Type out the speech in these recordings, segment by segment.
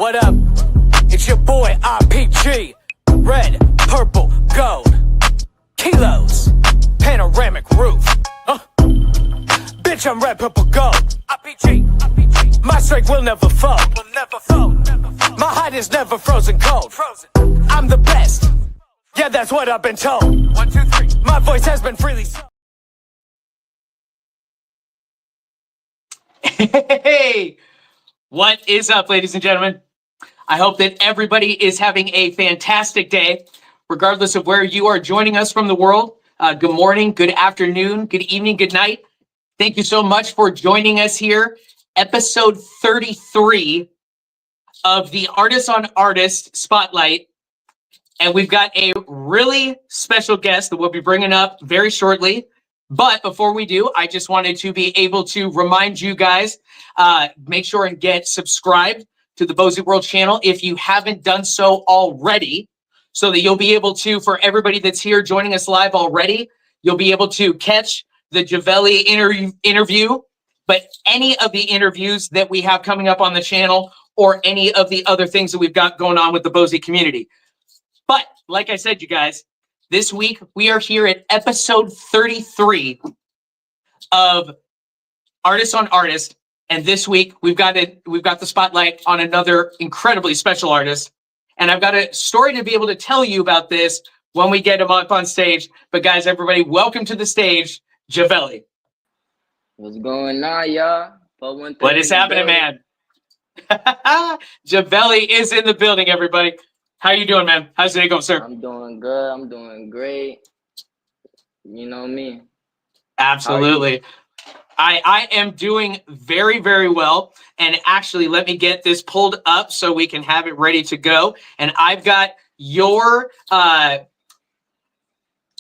What up? It's your boy RPG. Red, purple, gold. Kilos. Panoramic roof. Bitch, I'm red, purple, gold. RPG. My strength will never fold. My heart is never frozen cold. I'm the best. Yeah, that's what I've been told. 1, 2, 3. My voice has been freely sold. Hey, what is up, ladies and gentlemen? I hope that everybody is having a fantastic day, regardless of where you are joining us from the world. Good morning, good afternoon, good evening, good night. Thank you so much for joining us here. Episode 33 of the Artist on Artist Spotlight. And we've got a really special guest that we'll be bringing up very shortly. But before we do, I just wanted to be able to remind you guys, make sure and get subscribed to the Bozy World channel if you haven't done so already, so that you'll be able to, for everybody that's here joining us live already, you'll be able to catch the Javelli interview, but any of the interviews that we have coming up on the channel or any of the other things that we've got going on with the Bozy community. But like I said, you guys, this week we are here at episode 33 of Artist on Artist. And this week we've got the spotlight on another incredibly special artist. And I've got a story to be able to tell you about this when we get him up on stage. But guys, everybody, welcome to the stage, Javelli. What's going on, y'all? What is happening, man? Javelli is in the building, everybody. How you doing, man? How's the day going, sir? I'm doing good. I'm doing great. You know me. Absolutely. I am doing very, very well. And actually, let me get this pulled up so we can have it ready to go. And I've got your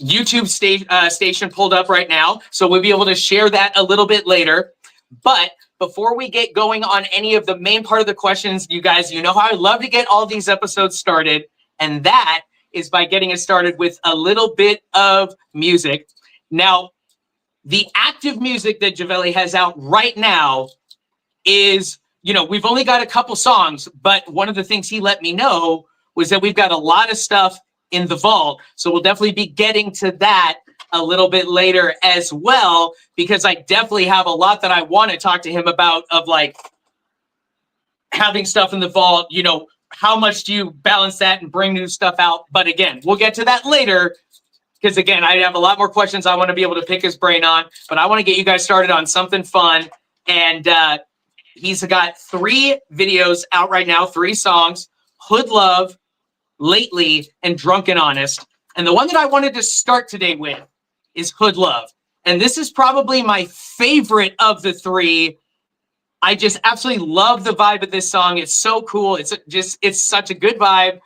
YouTube station pulled up right now. So we'll be able to share that a little bit later. But before we get going on any of the main part of the questions, you guys, you know how I love to get all these episodes started. And that is by getting it started with a little bit of music. Now, the active music that Javelli has out right now is, you know, we've only got a couple songs, but one of the things he let me know was that we've got a lot of stuff in the vault. So we'll definitely be getting to that a little bit later as well, because I definitely have a lot that I want to talk to him about, of like having stuff in the vault, you know, how much do you balance that and bring new stuff out? But again, we'll get to that later. Because again, I have a lot more questions I want to be able to pick his brain on, but I want to get you guys started on something fun. And he's got 3 videos out right now, 3 songs: Hood Love, Lately, and Drunk and Honest. And the one that I wanted to start today with is Hood Love. And this is probably my favorite of the 3. I just absolutely love the vibe of this song. It's so cool. It's such a good vibe.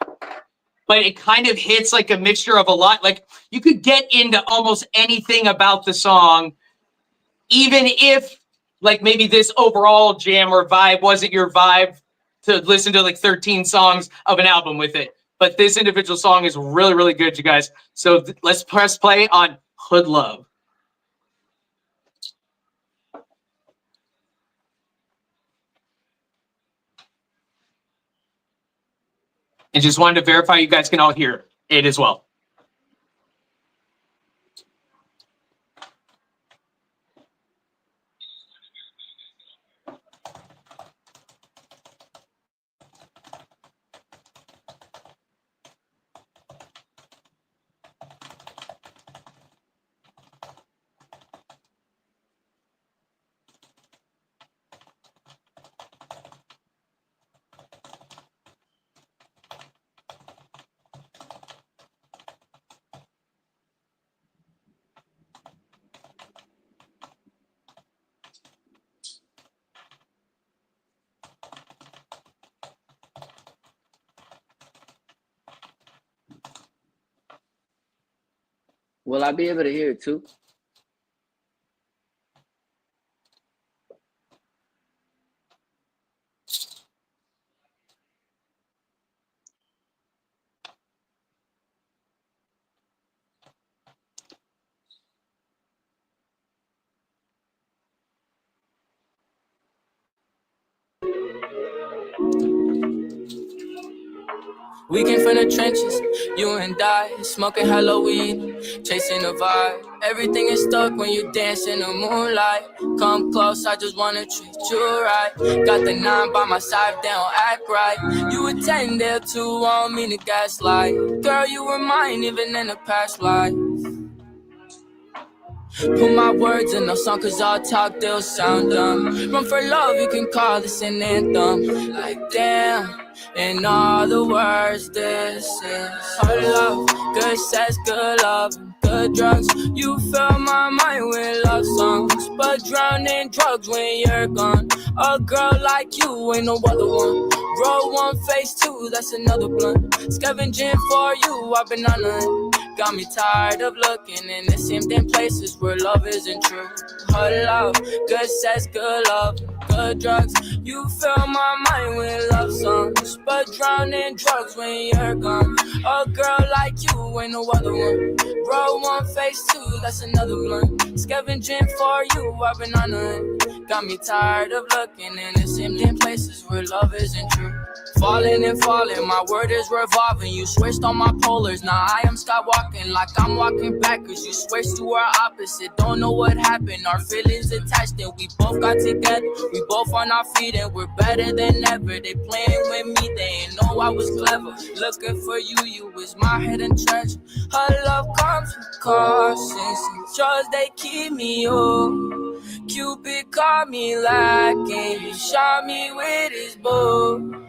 But it kind of hits like a mixture of a lot. Like, you could get into almost anything about the song, even if like maybe this overall jam or vibe wasn't your vibe to listen to like 13 songs of an album with it. But this individual song is really, really good, you guys. So let's press play on Hood Love. And just wanted to verify you guys can all hear it as well. Will I be able to hear it too? We came from the trenches, you and I, smoking hella weed, chasing the vibe. Everything is stuck when you dance in the moonlight. Come close, I just wanna treat you right. Got the 9 by my side, they don't act right. You were 10 there too, I don't mean to gaslight. Girl, you were mine even in the past life. Put my words in a song, cause all talk, they'll sound dumb. Run for love, you can call this an anthem. Like damn, in all the words, this is her love. Good sex, good love, good drugs. You fill my mind with love songs, but drown in drugs when you're gone. A girl like you ain't no other one. Roll one, face two, that's another blunt. Scavenging for you, I've been on a got me tired of looking in the same damn places where love isn't true. Her love, good sex, good love, good drugs. You fill my mind with love songs, but drown in drugs when you're gone. A girl like you ain't no other one. Roll one, face two, that's another blunt. Scavenging for you, I've been on a got me tired of looking in the same damn places where love isn't true. Falling and falling, my word is revolving. You switched on my polars, now I am skywalking like I'm walking back, cause you switched to our opposite. Don't know what happened, our feelings attached and we both got together. We both on our feet and we're better than ever. They playing with me, they ain't know I was clever. Looking for you, you was my hidden treasure. Her love comes with caution, yours they keep me up. Cupid caught me lacking, he shot me with his bow.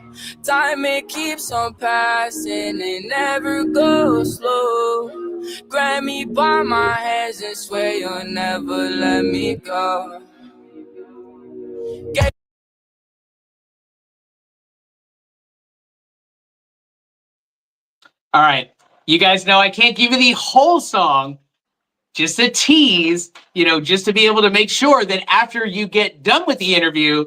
Time it keeps on passing, it never goes slow. Grab me by my hands and swear you'll never let me go. All right. You guys know I can't give you the whole song, just a tease, just to be able to make sure that after you get done with the interview,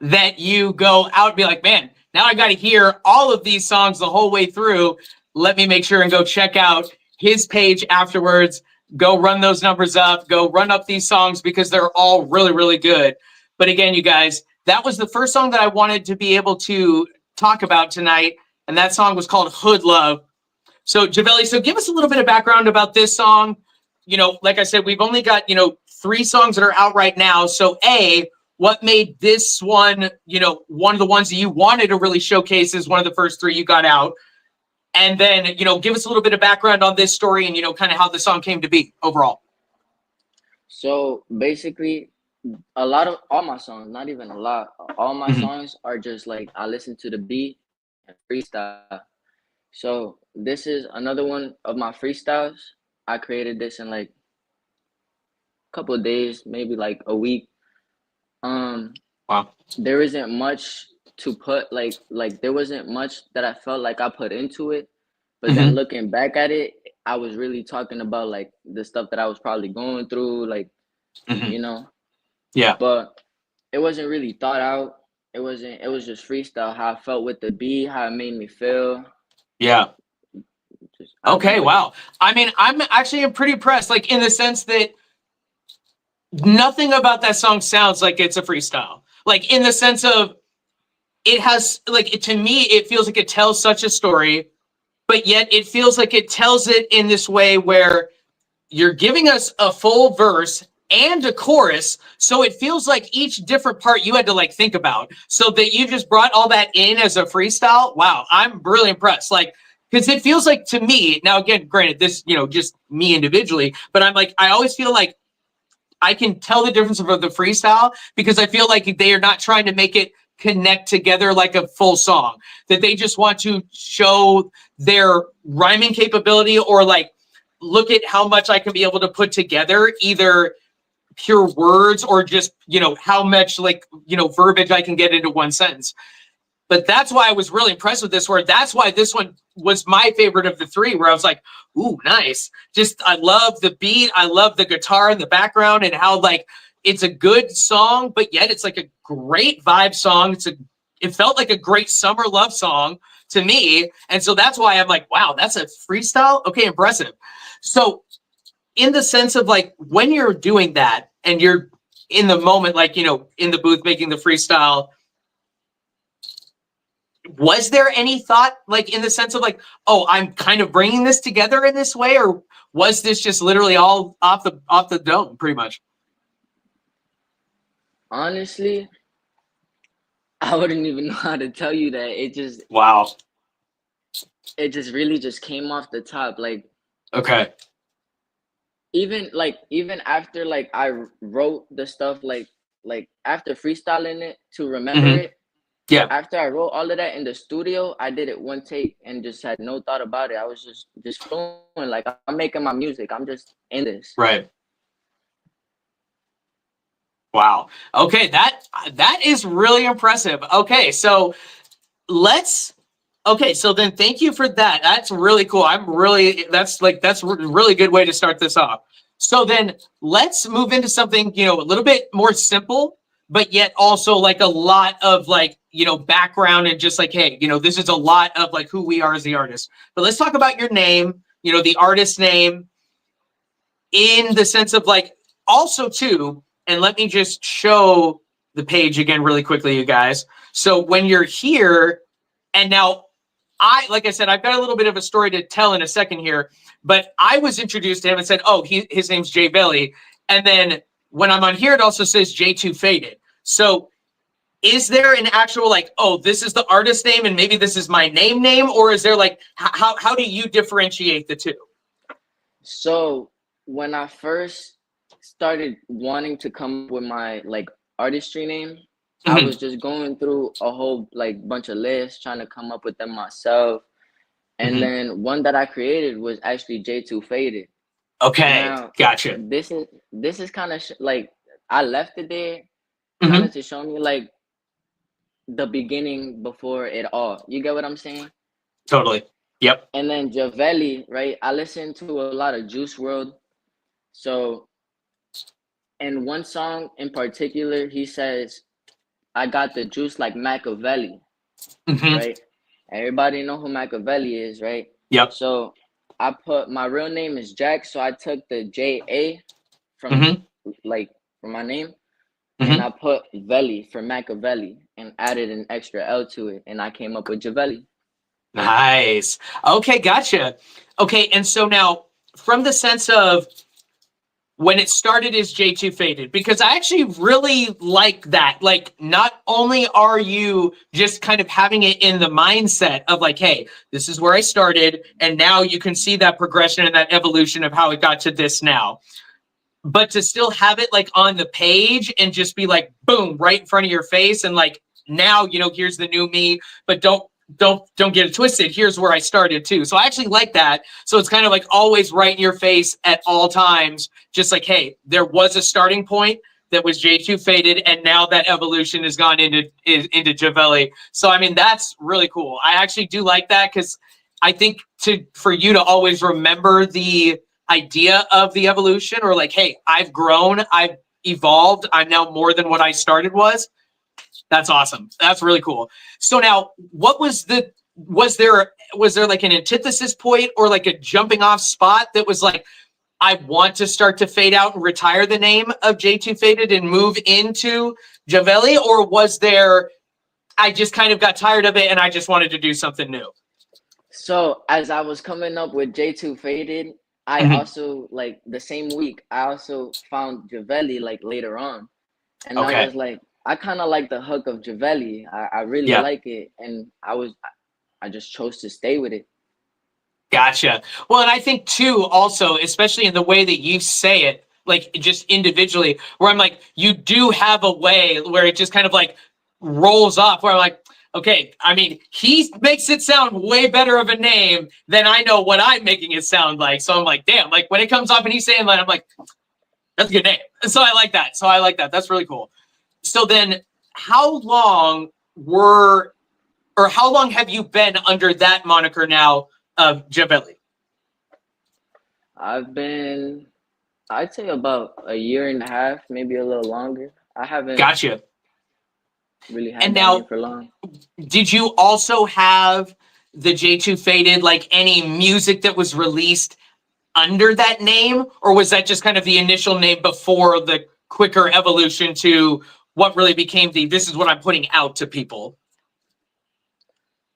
that you go out and be like, man, now I got to hear all of these songs the whole way through. Let me make sure and go check out his page afterwards. Go run those numbers up. Go run up these songs because they're all really, really good. But again, you guys, that was the first song that I wanted to be able to talk about tonight. And that song was called Hood Love. So Javelli, so give us a little bit of background about this song. Like I said, we've only got, 3 songs that are out right now. So what made this one, one of the ones that you wanted to really showcase is one of the first 3 you got out? And then, give us a little bit of background on this story and, kind of how the song came to be overall. So basically, all my songs, not even a lot, all my songs are just like I listen to the beat and freestyle. So this is another one of my freestyles. I created this in like a couple of days, maybe like a week. Wow. There isn't much to put like there wasn't much that I felt like I put into it. But then looking back at it, I was really talking about like the stuff that I was probably going through, like Yeah. But it wasn't really thought out. It was just freestyle, how I felt with the beat, how it made me feel. Yeah. Okay, wow. I mean, I'm pretty impressed, like in the sense that nothing about that song sounds like it's a freestyle. Like in the sense of it has, like, to me, it feels like it tells such a story, but yet it feels like it tells it in this way where you're giving us a full verse and a chorus. So it feels like each different part you had to like think about, so that you just brought all that in as a freestyle. Wow. I'm really impressed. Like, because it feels like to me now, again, granted this, just me individually, but I'm like, I always feel like I can tell the difference of the freestyle because I feel like they are not trying to make it connect together like a full song, that they just want to show their rhyming capability or like, look at how much I can be able to put together, either pure words or just, how much like, verbiage I can get into one sentence. But that's why I was really impressed with this word. That's why this one was my favorite of the 3, where I was like, ooh, nice. Just, I love the beat. I love the guitar in the background and how like, it's a good song, but yet it's like a great vibe song. It felt like a great summer love song to me. And so that's why I'm like, wow, that's a freestyle. Okay. Impressive. So in the sense of like, when you're doing that and you're in the moment, like, in the booth, making the freestyle, was there any thought, like in the sense of like, oh, I'm kind of bringing this together in this way, or was this just literally all off the dome, pretty much? Honestly, I wouldn't even know how to tell you that. Wow. It just really just came off the top. Like Okay. even after like I wrote the stuff like after freestyling it to remember Mhm. it. Yeah. After I wrote all of that in the studio, I did it one take and just had no thought about it. I was just flowing, like I'm making my music. I'm just in this. Right. Wow. Okay, that is really impressive. Okay, so then thank you for that. That's really cool. That's a really good way to start this off. So then let's move into something, a little bit more simple, but yet also like a lot of like, background and just like, hey, this is a lot of like who we are as the artist. But let's talk about your name, the artist name, in the sense of like also too, and let me just show the page again really quickly, you guys. So when you're here, and now like I said, I've got a little bit of a story to tell in a second here, but I was introduced to him and said, oh, his name's Jay Belly. And then when I'm on here, it also says J2 Faded. So is there an actual like, oh, this is the artist name and maybe this is my name, or is there like, how do you differentiate the two? So when I first started wanting to come up with my like artistry name, I was just going through a whole like bunch of lists trying to come up with them myself. And then one that I created was actually J2 Faded. Okay, Now, gotcha. this is kind of like I left it there kind of to show me like the beginning before it all. You get what I'm saying? Totally. Yep. And then Javelli, right? I listen to a lot of Juice WRLD. So in one song in particular, he says, I got the juice like Machiavelli, right? Everybody know who Machiavelli is, right? Yep. So I put my real name is Jack, so I took the J-A from from my name, and I put Velli for Machiavelli and added an extra L to it, and I came up with Javelli. Nice. Okay, gotcha. Okay, and so now from the sense of when it started as J2 Faded, because I actually really like that. Like, not only are you just kind of having it in the mindset of like, hey, this is where I started, and now you can see that progression and that evolution of how it got to this now. But to still have it like on the page and just be like, boom, right in front of your face, and like, now, here's the new me, but don't get it twisted. Here's where I started too. So I actually like that. So it's kind of like always right in your face at all times. Just like, hey, there was a starting point that was J2 Faded, and now that evolution has gone into Javelli. So I mean, that's really cool. I actually do like that, because I think for you to always remember the idea of the evolution, or like, hey, I've grown, I've evolved, I'm now more than what I started was. That's awesome. That's really cool. So now, was there like an antithesis point or like a jumping off spot that was like, I want to start to fade out and retire the name of J2 Faded and move into Javelli? Or was there, I just kind of got tired of it and I just wanted to do something new? So as I was coming up with J2 Faded, I also, like the same week, I also found Javelli like later on. And I was like, I kind of like the hook of Javelli. I really like it. And I just chose to stay with it. Gotcha. Well, and I think too, also, especially in the way that you say it, like just individually, where I'm like, you do have a way where it just kind of like rolls off, where I'm like, okay, I mean, he makes it sound way better of a name than I know what I'm making it sound like. So I'm like, damn, like when it comes off and he's saying that, I'm like, that's a good name. So I like that. That's really cool. So then how long have you been under that moniker now of Javelli? I'd say about a year and a half, maybe a little longer. I haven't Gotcha. really had And that now, name for long. Did you also have the J2 Faded, like any music that was released under that name? Or was that just kind of the initial name before the quicker evolution to what really became this is what I'm putting out to people?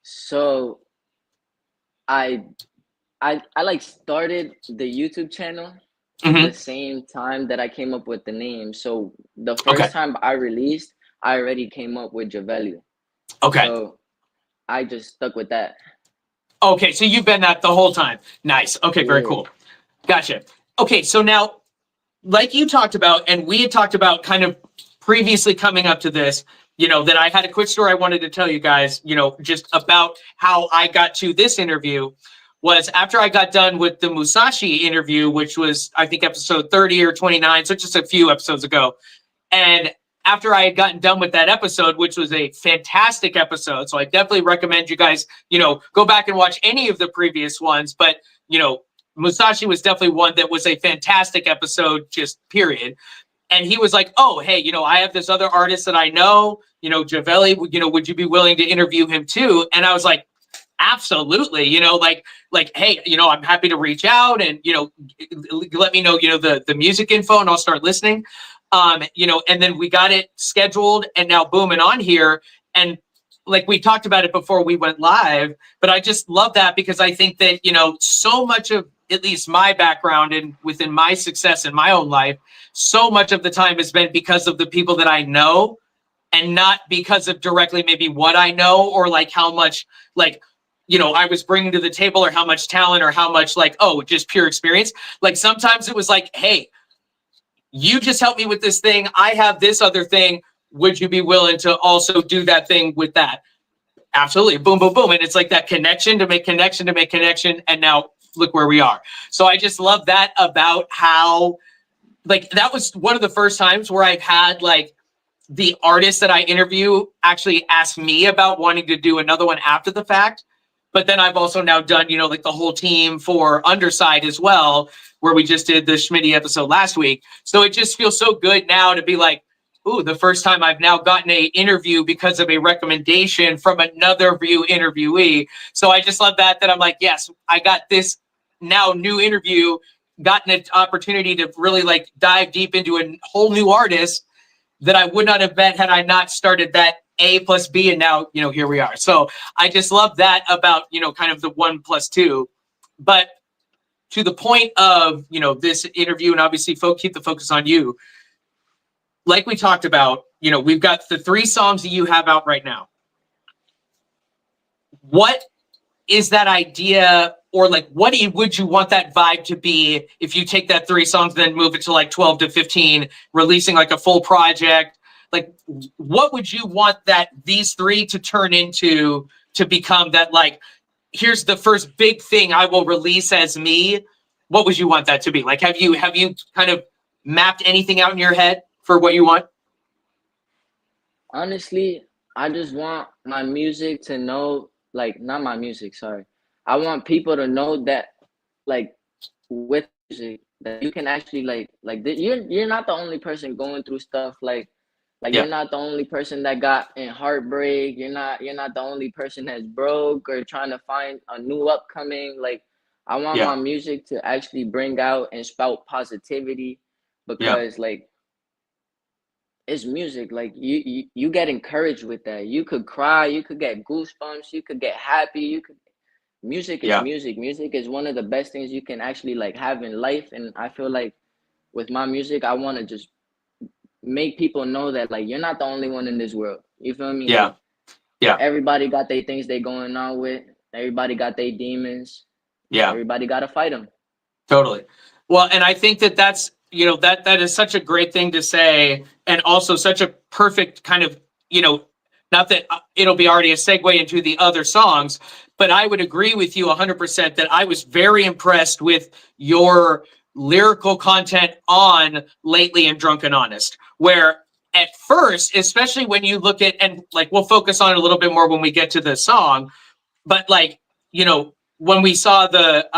So I I like started the YouTube channel the Hmm. same time that I came up with the name. So the Okay. first time I released, I already came up with Javelli. Okay. So I just stuck with that. Okay. So you've been that the whole time. Nice. Okay. Very Yeah. cool. Gotcha. Okay. So now, like you talked about, and we had talked about kind of previously coming up to this, that I had a quick story I wanted to tell you guys, just about how I got to this interview was after I got done with the Musashi interview, which was, I think, episode 30 or 29, so just a few episodes ago. And after I had gotten done with that episode, which was a fantastic episode, so I definitely recommend you guys, go back and watch any of the previous ones. But, Musashi was definitely one that was a fantastic episode, just period. And he was like, "Oh, hey, I have this other artist that I know, Javelli, would you be willing to interview him too?" And I was like, absolutely, like, hey, I'm happy to reach out and, let me know, the music info and I'll start listening. And then we got it scheduled and now booming on here. And like we talked about it before we went live, but I just love that because I think that, so much of at least my background and within my success in my own life, so much of the time has been because of the people that I know and not because of directly maybe what I know or like how much like, I was bringing to the table or how much talent or how much like, oh, just pure experience. Like sometimes it was like, hey, you just helped me with this thing. I have this other thing. Would you be willing to also do that thing with that? Absolutely. Boom, boom, boom. And it's like that connection to make connection to make connection. And now look where we are. So I just love that about how, like, that was one of the first times where I've had like the artist that I interview actually ask me about wanting to do another one after the fact. But then I've also now done, like the whole team for Underside as well, where we just did the Schmitty episode last week. So it just feels so good now to be like, ooh, the first time I've now gotten a interview because of a recommendation from another interviewee. So I just love that I'm like, yes, I got this now new interview, gotten an opportunity to really like dive deep into a whole new artist that I would not have met had I not started that A plus B. And now, here we are. So I just love that about, kind of the 1+2. But to the point of, this interview, and obviously keep the focus on you. Like we talked about, we've got the 3 songs that you have out right now. What is that idea, or like would you want that vibe to be if you take that 3 songs, then move it to like 12 to 15, releasing like a full project? Like, what would you want that these 3 to turn into to become that, like, here's the first big thing I will release as me? What would you want that to be? Like, have you kind of mapped anything out in your head for what you want? Honestly, I just want my music to know, like, not my music, sorry. I want people to know that, like, with music, that you can actually you're not the only person going through stuff like Yeah. you're not the only person that got in heartbreak. You're not the only person that's broke or trying to find a new upcoming. Like, I want Yeah. my music to actually bring out and spout positivity, Yeah. because like it's music. Like you get encouraged with that. You could cry, you could get goosebumps, you could get happy, you could music is Yeah. music. Music is one of the best things you can actually like have in life. And I feel like with my music, I want to just make people know that like you're not the only one in this world. You feel me? Yeah. Like Yeah. everybody got their things they going on with. Everybody got their demons. Yeah. Everybody got to fight them. Totally. Well, and I think that that's, that is such a great thing to say. And also such a perfect kind of, not that it'll be already a segue into the other songs, but I would agree with you 100% that I was very impressed with your lyrical content on Lately and Drunk and Honest, where at first, especially when you look at, and like, we'll focus on it a little bit more when we get to the song, but like, when we saw the,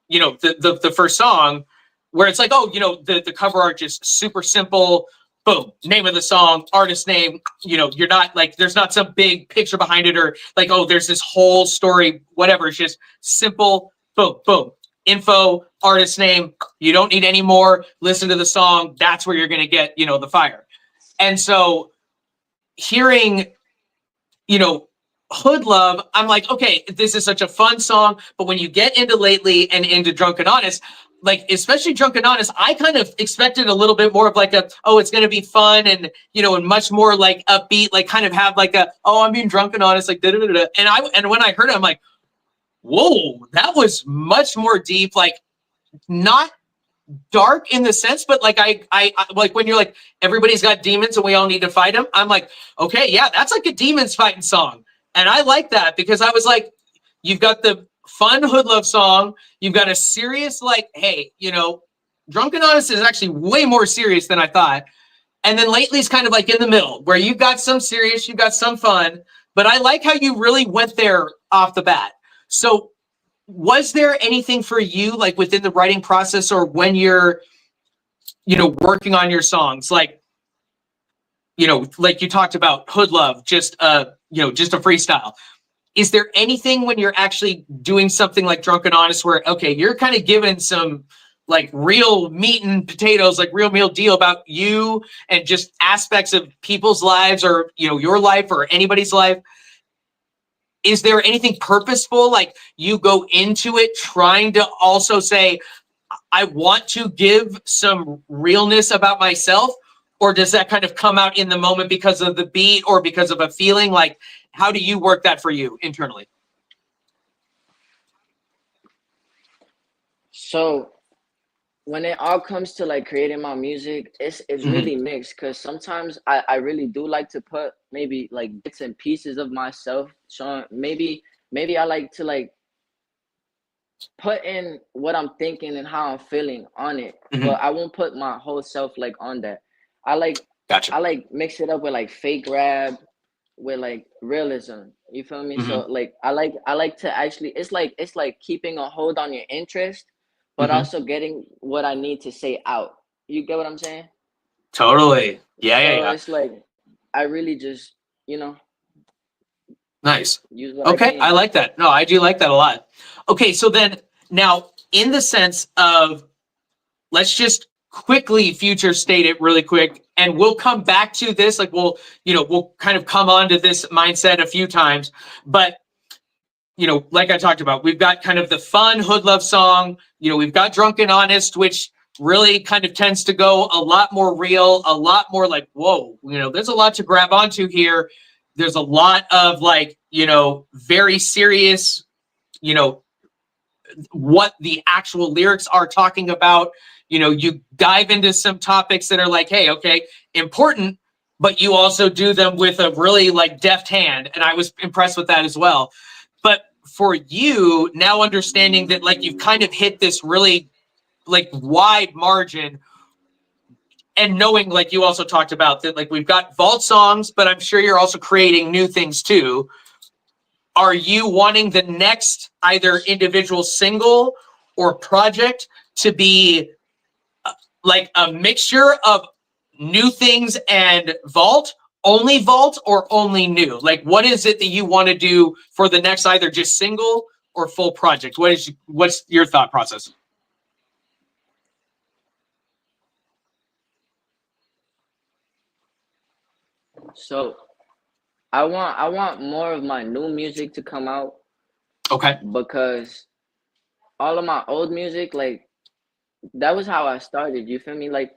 the first song, where it's like, oh, the cover art just super simple, boom, name of the song, artist name, you're not like, there's not some big picture behind it or like, oh, there's this whole story, whatever. It's just simple, boom, boom, info, artist name. You don't need any more. Listen to the song. That's where you're going to get, the fire. And so hearing, Hood Love, I'm like, okay, this is such a fun song. But when you get into Lately and into Drunken Honest, like especially Drunken Honest, I kind of expected a little bit more of like it's going to be fun and, you know, and much more like upbeat, like kind of have like I'm being drunk and honest, like da da da da. And when I heard it, I'm like, whoa, that was much more deep, like not dark in the sense, but like I like when you're like, everybody's got demons and we all need to fight them. I'm like, okay, yeah, that's like a demons fighting song. And I like that because I was like, you've got the fun Hood Love song. You've got a serious, like, hey, you know, Drunken Honest is actually way more serious than I thought. And then Lately's kind of like in the middle where you've got some serious, you've got some fun, but I like how you really went there off the bat. So was there anything for you like within the writing process or when you're, you know, working on your songs, like, you know, like you talked about Hood Love, just you know, just a freestyle. Is there anything when you're actually doing something like Drunken Honest where, okay, you're kind of given some like real meat and potatoes, like real meal deal about you and just aspects of people's lives or, you know, your life or anybody's life? Is there anything purposeful, like you go into it trying to also say, I want to give some realness about myself? Or does that kind of come out in the moment because of the beat or because of a feeling? Like, how do you work that for you internally? So when it all comes to like creating my music, it's really mixed because sometimes I really do like to put maybe like bits and pieces of myself. So maybe I like to like put in what I'm thinking and how I'm feeling on it, but I won't put my whole self like on that. I like Gotcha. I like mix it up with like fake rap with like realism. You feel me? So like I like to actually it's like keeping a hold on your interest, but also getting what I need to say out. You get what I'm saying? Totally. So Yeah. it's like I really just, you know, Nice. use what I Okay, I can. like that. No, I do like that a lot. Okay, so then now in the sense of, let's just quickly future state it really quick, and we'll come back to this. Like we'll kind of come on to this mindset a few times, but you know, like I talked about, we've got kind of the fun Hood Love song. You know, we've got Drunken Honest, which really kind of tends to go a lot more real, a lot more like, whoa, you know, there's a lot to grab onto here. There's a lot of like, you know, very serious, you know, what the actual lyrics are talking about. You know, you dive into some topics that are like, hey, okay, important, but you also do them with a really like deft hand. And I was impressed with that as well. But for you now understanding that like you've kind of hit this really like wide margin and knowing like you also talked about that, like we've got vault songs, but I'm sure you're also creating new things too. Are you wanting the next either individual single or project to be like a mixture of new things and vault, or only new? Like, what is it that you want to do for the next either just single or full project? What's your thought process? So I want more of my new music to come out Okay. because all of my old music, like that was how I started. You feel me? Like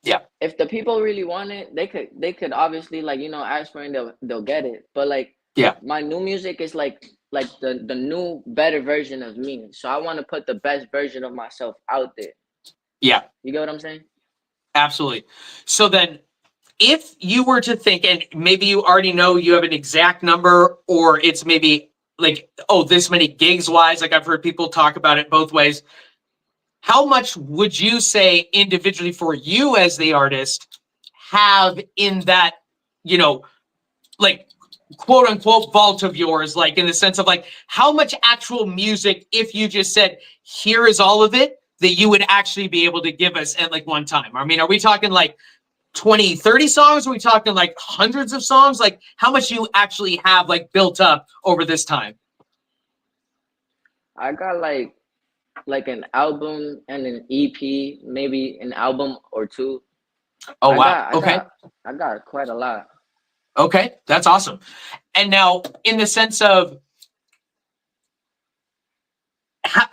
Yeah. if the people really want it, they could obviously like, you know, ask for it and they'll get it. But like Yeah. my new music is like the new better version of me. So I want to put the best version of myself out there. Yeah. You get what I'm saying? Absolutely. So then if you were to think, and maybe you already know you have an exact number, or it's maybe like, oh, this many gigs wise, like I've heard people talk about it both ways. How much would you say individually for you as the artist have in that, you know, like quote unquote vault of yours, like in the sense of like how much actual music, if you just said, here is all of it, that you would actually be able to give us at like one time? I mean, are we talking like 20, 30 songs? Are we talking like hundreds of songs? Like how much you actually have like built up over this time? I got like an album and an EP, maybe an album or two. Oh, I wow. got I Okay. got I got quite a lot. Okay. That's awesome. And now, in the sense of,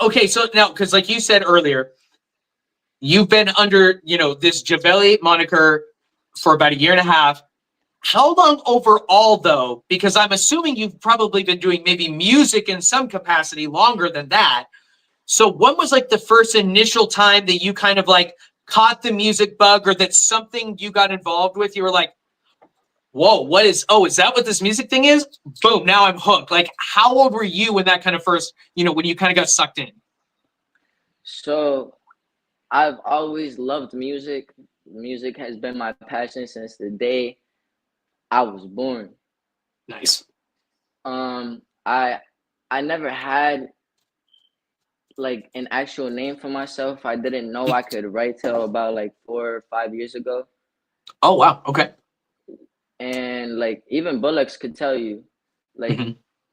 okay, so now, because like you said earlier, you've been under, this Javelli moniker for about a year and a half. How long overall, though? Because I'm assuming you've probably been doing maybe music in some capacity longer than that. So when was like the first initial time that you kind of like caught the music bug, or that something you got involved with, you were like, whoa, is that what this music thing is? Boom, now I'm hooked. Like, how old were you when that kind of first, when you kind of got sucked in? So I've always loved music. Music has been my passion since the day I was born. Nice. I never had like an actual name for myself. I didn't know I could write till about like 4 or 5 years ago. Oh wow, okay. And like even Bullocks could tell you, like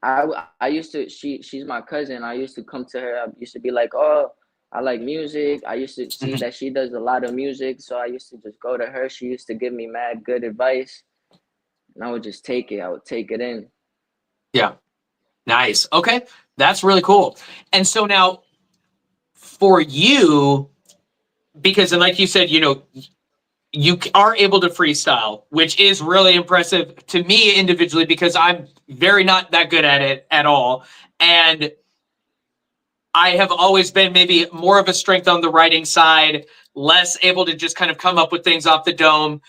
I used to, she's my cousin. I used to come to her. I used to be like, oh, I like music. I used to see that she does a lot of music, so I used to just go to her. She used to give me mad good advice, and I would just take it. I would take it in. Yeah. Nice. Okay. That's really cool. And so now for you, because, and like you said, you are able to freestyle, which is really impressive to me individually, because I'm very not that good at it at all. And I have always been maybe more of a strength on the writing side, less able to just kind of come up with things off the dome.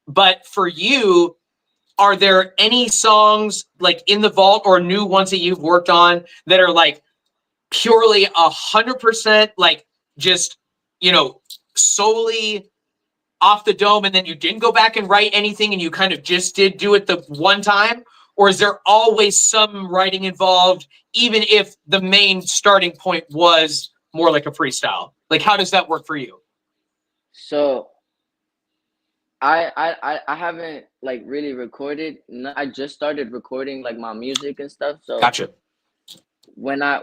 But for you, are there any songs like in the vault or new ones that you've worked on that are like purely 100% like just, solely off the dome, and then you didn't go back and write anything and you kind of just did do it the one time? Or is there always some writing involved, even if the main starting point was more like a freestyle? Like, how does that work for you? So I haven't like really recorded. I just started recording like my music and stuff. So Gotcha. when I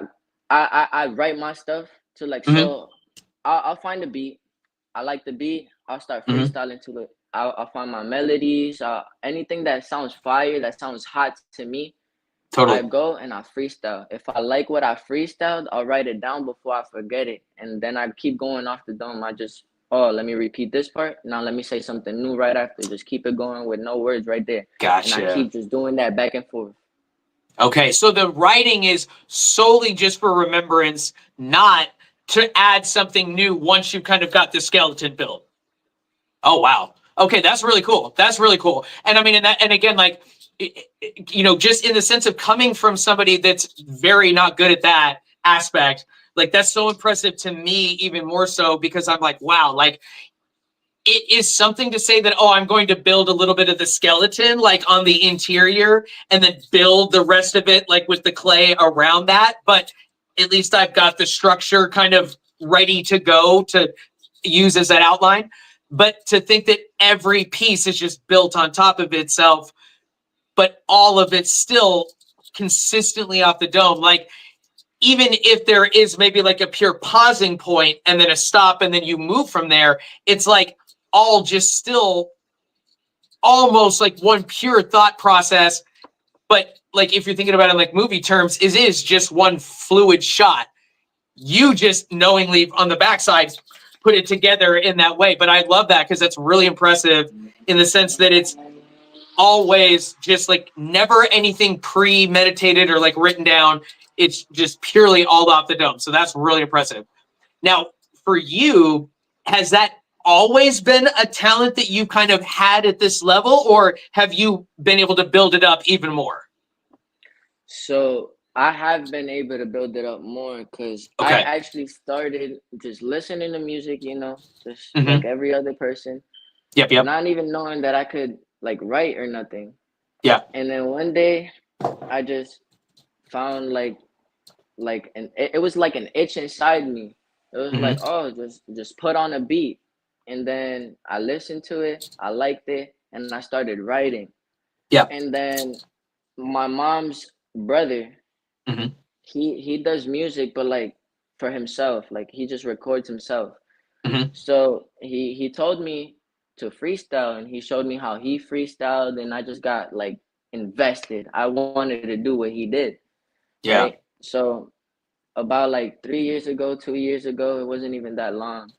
write my stuff to like, so I'll find a beat. I like the beat. I'll start freestyling to it. I'll find my melodies. Anything that sounds fire, that sounds hot to me. Totally. I go and I freestyle. If I like what I freestyled, I'll write it down before I forget it, and then I keep going off the dome. I just, oh, let me repeat this part. Now let me say something new right after. Just keep it going with no words right there. Gotcha. And I keep just doing that back and forth. Okay, so the writing is solely just for remembrance, not to add something new once you've kind of got the skeleton built. Oh, wow. Okay, that's really cool. That's really cool. And I mean, and again, like, just in the sense of coming from somebody that's very not good at that aspect, like, that's so impressive to me, even more so, because I'm like, wow, like, it is something to say that, oh, I'm going to build a little bit of the skeleton, like on the interior, and then build the rest of it, like with the clay around that. But at least I've got the structure kind of ready to go to use as that outline. But to think that every piece is just built on top of itself, but all of it's still consistently off the dome. Like, even if there is maybe like a pure pausing point and then a stop and then you move from there, it's like all just still almost like one pure thought process. But like, if you're thinking about it in like movie terms, it is just one fluid shot. You just knowingly on the backside put it together in that way. But I love that, because that's really impressive in the sense that it's always just like never anything premeditated or like written down. It's just purely all off the dome. So that's really impressive. Now, for you, has that always been a talent that you kind of had at this level, or have you been able to build it up even more? So I have been able to build it up more, because I actually started just listening to music, just like every other person. Yep. Not even knowing that I could like write or nothing. Yeah. And then one day I just found it was like an itch inside me. It was like, oh, just put on a beat. And then I listened to it, I liked it, and I started writing. Yeah. And then my mom's brother, he does music, but like for himself, like he just records himself. So he told me to freestyle, and he showed me how he freestyled, and I just got like invested. I wanted to do what he did. Yeah. Right. So about like 3 years ago, 2 years ago, it wasn't even that long.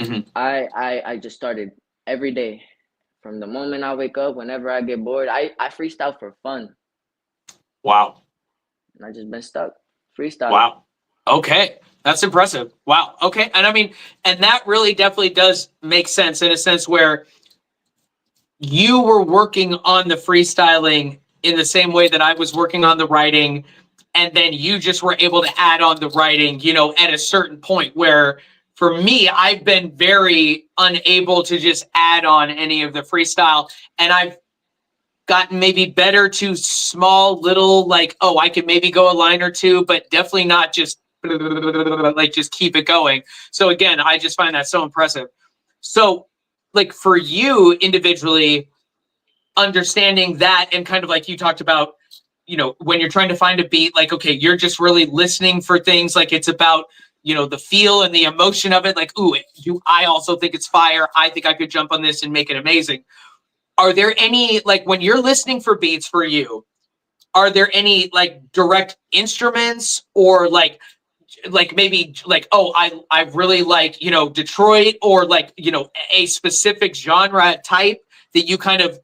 Mhm. I just started every day. From the moment I wake up, whenever I get bored, I freestyle for fun. Wow. And I just been stuck freestyling. Wow. Okay. That's impressive. Wow. Okay. And I mean, and that really definitely does make sense in a sense where you were working on the freestyling in the same way that I was working on the writing. And then you just were able to add on the writing, you know, at a certain point where for me, I've been very unable to just add on any of the freestyle. And I've gotten maybe better to small little, like, oh, I could maybe go a line or two, but definitely not just like just keep it going. So again, I just find that so impressive. So like for you individually, understanding that and kind of like you talked about, you know, when you're trying to find a beat, like, okay, you're just really listening for things, like it's about, you know, the feel and the emotion of it. Like, ooh, I also think it's fire. I think I could jump on this and make it amazing. Are there any, like when you're listening for beats for you, are there any like direct instruments or like maybe like, oh, I really like, you know, Detroit, or like, you know, a specific genre type that you kind of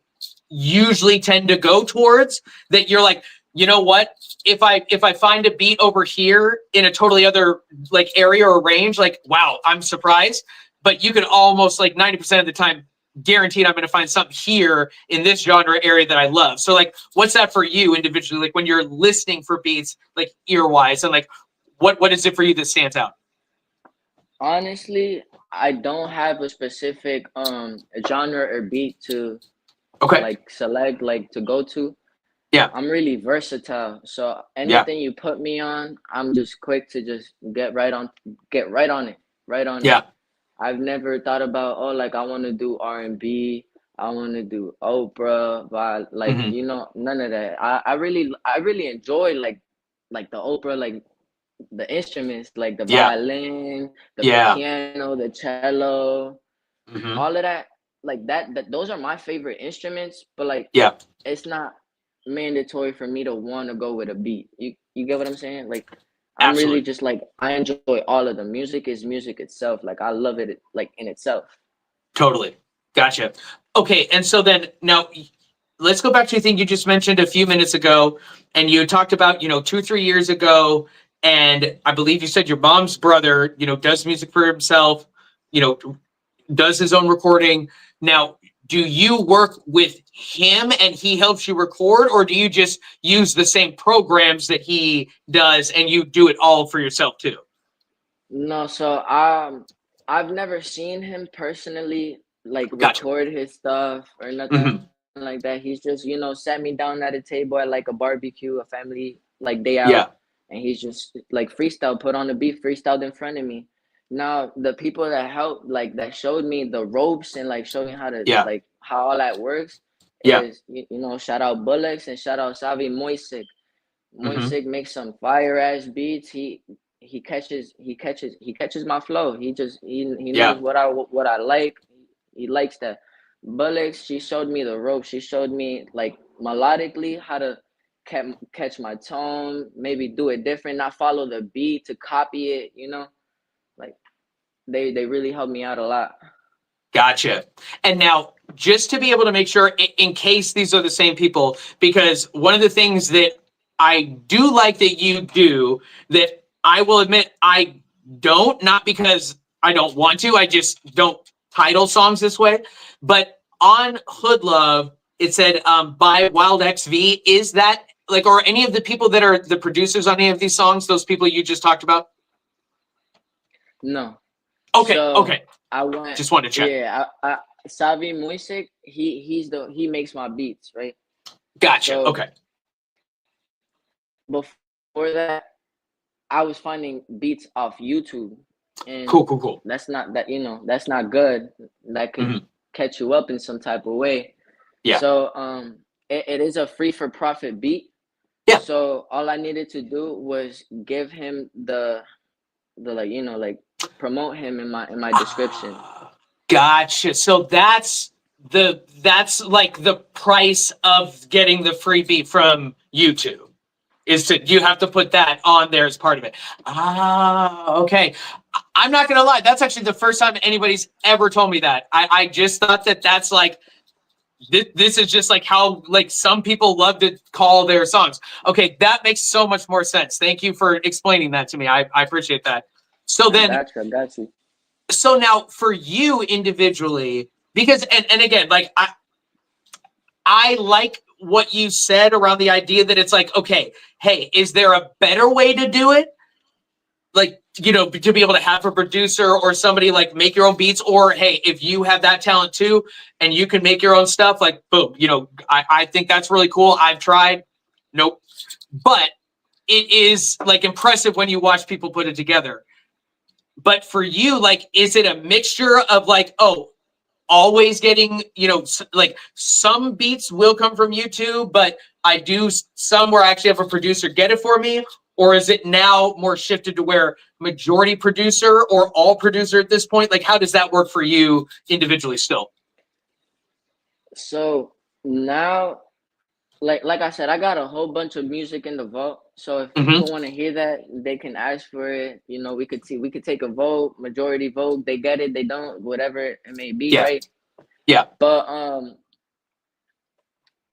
usually tend to go towards, that you're like, you know what, if I find a beat over here in a totally other like area or range, like, wow, I'm surprised, but you can almost like 90% of the time guaranteed I'm going to find something here in this genre area that I love. So like, what's that for you individually, like when you're listening for beats, like ear wise, and like what is it for you that stands out? Honestly, I don't have a specific genre or beat to Okay. like select, like to go to. Yeah. I'm really versatile. So Yeah. anything you put me on, I'm just quick to just get right on it. Right on it. Yeah. I've never thought about, oh, like I want to do R&B, I want to do Oprah, but like, Hmm. you know, none of that. I really enjoy like the Oprah, like the instruments, like the Yeah. violin, the Yeah. piano, the cello, Hmm. all of that. Like that those are my favorite instruments, but like Yeah. it's not mandatory for me to want to go with a beat. You get what I'm saying? Like I'm really Absolutely. just like I enjoy all of them. Music is music itself. Like I love it like in itself. Totally. Gotcha. Okay. And so then now let's go back to the thing you just mentioned a few minutes ago. And you talked about, you know, 2 or 3 years ago. And I believe you said your mom's brother, you know, does music for himself, you know, does his own recording. Now, do you work with him and he helps you record, or do you just use the same programs that he does and you do it all for yourself too? No, so I've never seen him personally like Gotcha. record his stuff or nothing Hmm. like that. He's just, you know, sat me down at a table at like a barbecue, a family like day out, Yeah. and he's just like freestyle, put on the beat, freestyled in front of me. Now the people that helped, like that showed me the ropes and like showed me how to Yeah. like how all that works Yeah. is you know, shout out Bullocks and shout out Savi Moisik. Hmm. Moisig makes some fire ass beats. He catches my flow. He Yeah. knows what I like. He likes that. Bullocks, she showed me the rope. She showed me like melodically how to catch my tone, maybe do it different, not follow the beat to copy it, you know? Like they really helped me out a lot. Gotcha. And now, just to be able to make sure, in case these are the same people, because one of the things that I do like that you do, that I will admit I don't, not because I don't want to, I just don't title songs this way. But on Hood Love, it said by Wild XV. Is that like, or any of the people that are the producers on any of these songs, those people you just talked about? No. Okay. So Okay. I went, Just wanted to check. yeah, I Savi Moisik, he makes my beats, right? Gotcha. So Okay. before that, I was finding beats off YouTube, and Cool. Cool. Cool. that's not good. That could Hmm. catch you up in some type of way. Yeah. So it is a free for profit beat. Yeah. So all I needed to do was give him the like, like promote him in my description. Gotcha. So that's like the price of getting the free beat from YouTube is you have to put that on there as part of it. Ah, okay. I'm not gonna lie, that's actually the first time anybody's ever told me that. I just thought that's like this is just like how like some people love to call their songs. Okay, that makes so much more sense. Thank you for explaining that to me. I appreciate that. So I then, got you. so now for you individually, because and again, like I like what you said around the idea that it's like, okay, hey, is there a better way to do it? Like, you know, to be able to have a producer or somebody like make your own beats, or hey, if you have that talent too and you can make your own stuff, like boom, you know, I think that's really cool. I've tried. Nope. But it is like impressive when you watch people put it together. But for you, like, is it a mixture of like, oh, always getting, you know, like some beats will come from YouTube, but I do some where I actually have a producer get it for me? Or is it now more shifted to where majority producer or all producer at this point? Like, how does that work for you individually still? So now, like I said, I got a whole bunch of music in the vault. So if Mm-hmm. people want to hear that, they can ask for it. You know, we could take a vote, majority vote. They get it, they don't, whatever it may be, Yeah. right? Yeah. But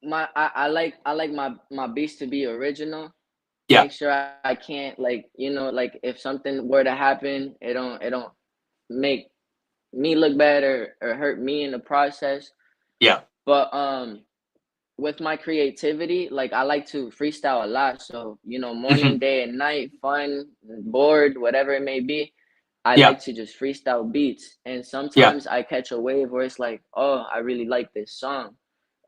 I like my beats to be original. Yeah. Make sure I can't, like, you know, like if something were to happen, it don't make me look bad or hurt me in the process. Yeah. But with my creativity, like I like to freestyle a lot. So, you know, morning, Mm-hmm. day and night, fun, bored, whatever it may be, I Yeah. like to just freestyle beats. And Yeah. sometimes I catch a wave where it's like, oh, I really like this song.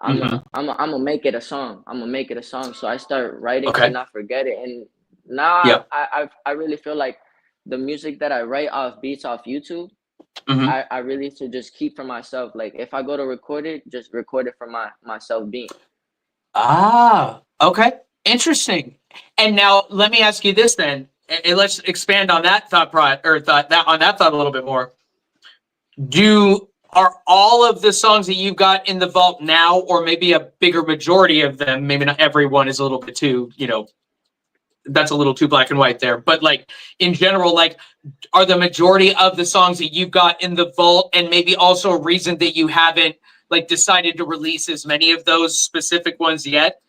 Mm-hmm. I'm gonna make it a song. I'm gonna make it a song. So I start writing to Okay. not forget it. And now Yeah. I really feel like the music that I write off beats off YouTube, Mm-hmm. I really should just keep for myself. Like if I go to record it, just record it for myself being. Ah, okay. Interesting. And now let me ask you this then, and let's expand on that thought a little bit more. Are all of the songs that you've got in the vault now, or maybe a bigger majority of them, maybe not everyone is a little bit too, you know, that's a little too black and white there, but like in general, like are the majority of the songs that you've got in the vault, and maybe also a reason that you haven't like decided to release as many of those specific ones yet,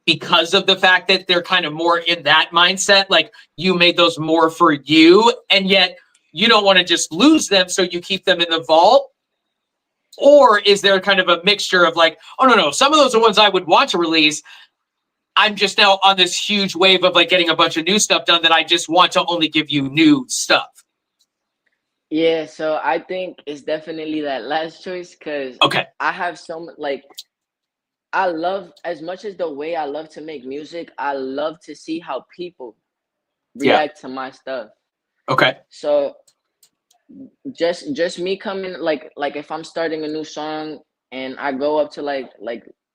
because of the fact that they're kind of more in that mindset, like you made those more for you, and yet you don't want to just lose them, so you keep them in the vault? Or is there kind of a mixture of like, oh no, some of those are ones I would want to release. I'm just now on this huge wave of like getting a bunch of new stuff done that I just want to only give you new stuff. Yeah, so I think it's definitely that last choice because Okay. I have like I love, as much as the way I love to make music, I love to see how people Yeah. react to my stuff. Okay. So just me coming, like if I'm starting a new song and I go up to like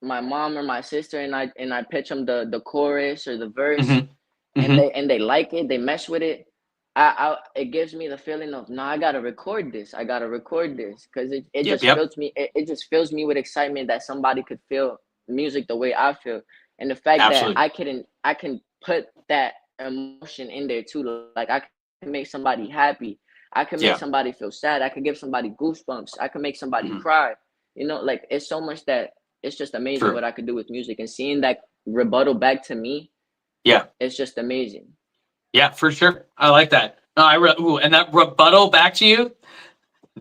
my mom or my sister and I pitch them the chorus or the verse, Mm-hmm. and Mm-hmm. they like it, they mesh with it. I it gives me the feeling of, nah, I gotta record this. I gotta record this because it Yep. just Yep. fills me. It just fills me with excitement that somebody could feel music the way I feel, and the fact that Absolutely. I can put that emotion in there too. Like I can make somebody happy. I can make Yeah. somebody feel sad. I can give somebody goosebumps. I can make somebody Mm-hmm. cry. You know, like it's so much that it's just amazing True. what I could do with music, and seeing that rebuttal back to me, Yeah. it's just amazing. Yeah, for sure. I like that. And that rebuttal back to you,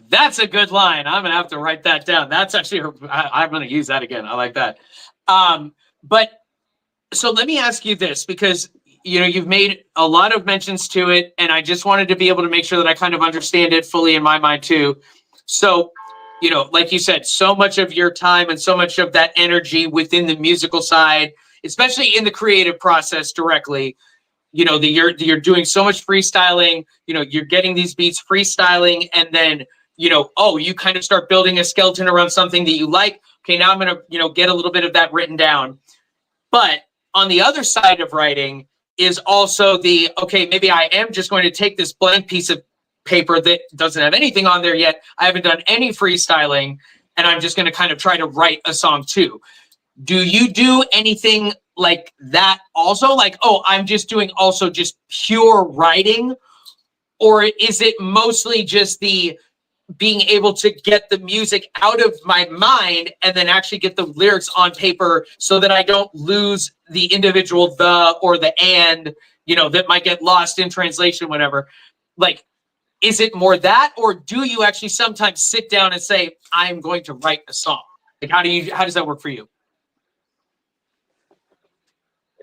that's a good line. I'm gonna have to write that down. That's actually I'm gonna use that again. I like that. But so let me ask you this, because you know you've made a lot of mentions to it, and I just wanted to be able to make sure that I kind of understand it fully in my mind too. So, you know, like you said, so much of your time and so much of that energy within the musical side, especially in the creative process directly, you know, you're doing so much freestyling, you know, you're getting these beats freestyling, and then, you know, oh, you kind of start building a skeleton around something that you like. Okay, now I'm going to, you know, get a little bit of that written down. But on the other side of writing is also the, okay, maybe I am just going to take this blank piece of paper that doesn't have anything on there yet. I haven't done any freestyling. and I'm just going to kind of try to write a song too. Do you do anything like that also? Like, oh, I'm just doing also just pure writing? Or is it mostly just the being able to get the music out of my mind and then actually get the lyrics on paper so that I don't lose the individual the or the and, that might get lost in translation, whatever? Like, is it more that, or do you actually sometimes sit down and say, I'm going to write a song? Like, how does that work for you?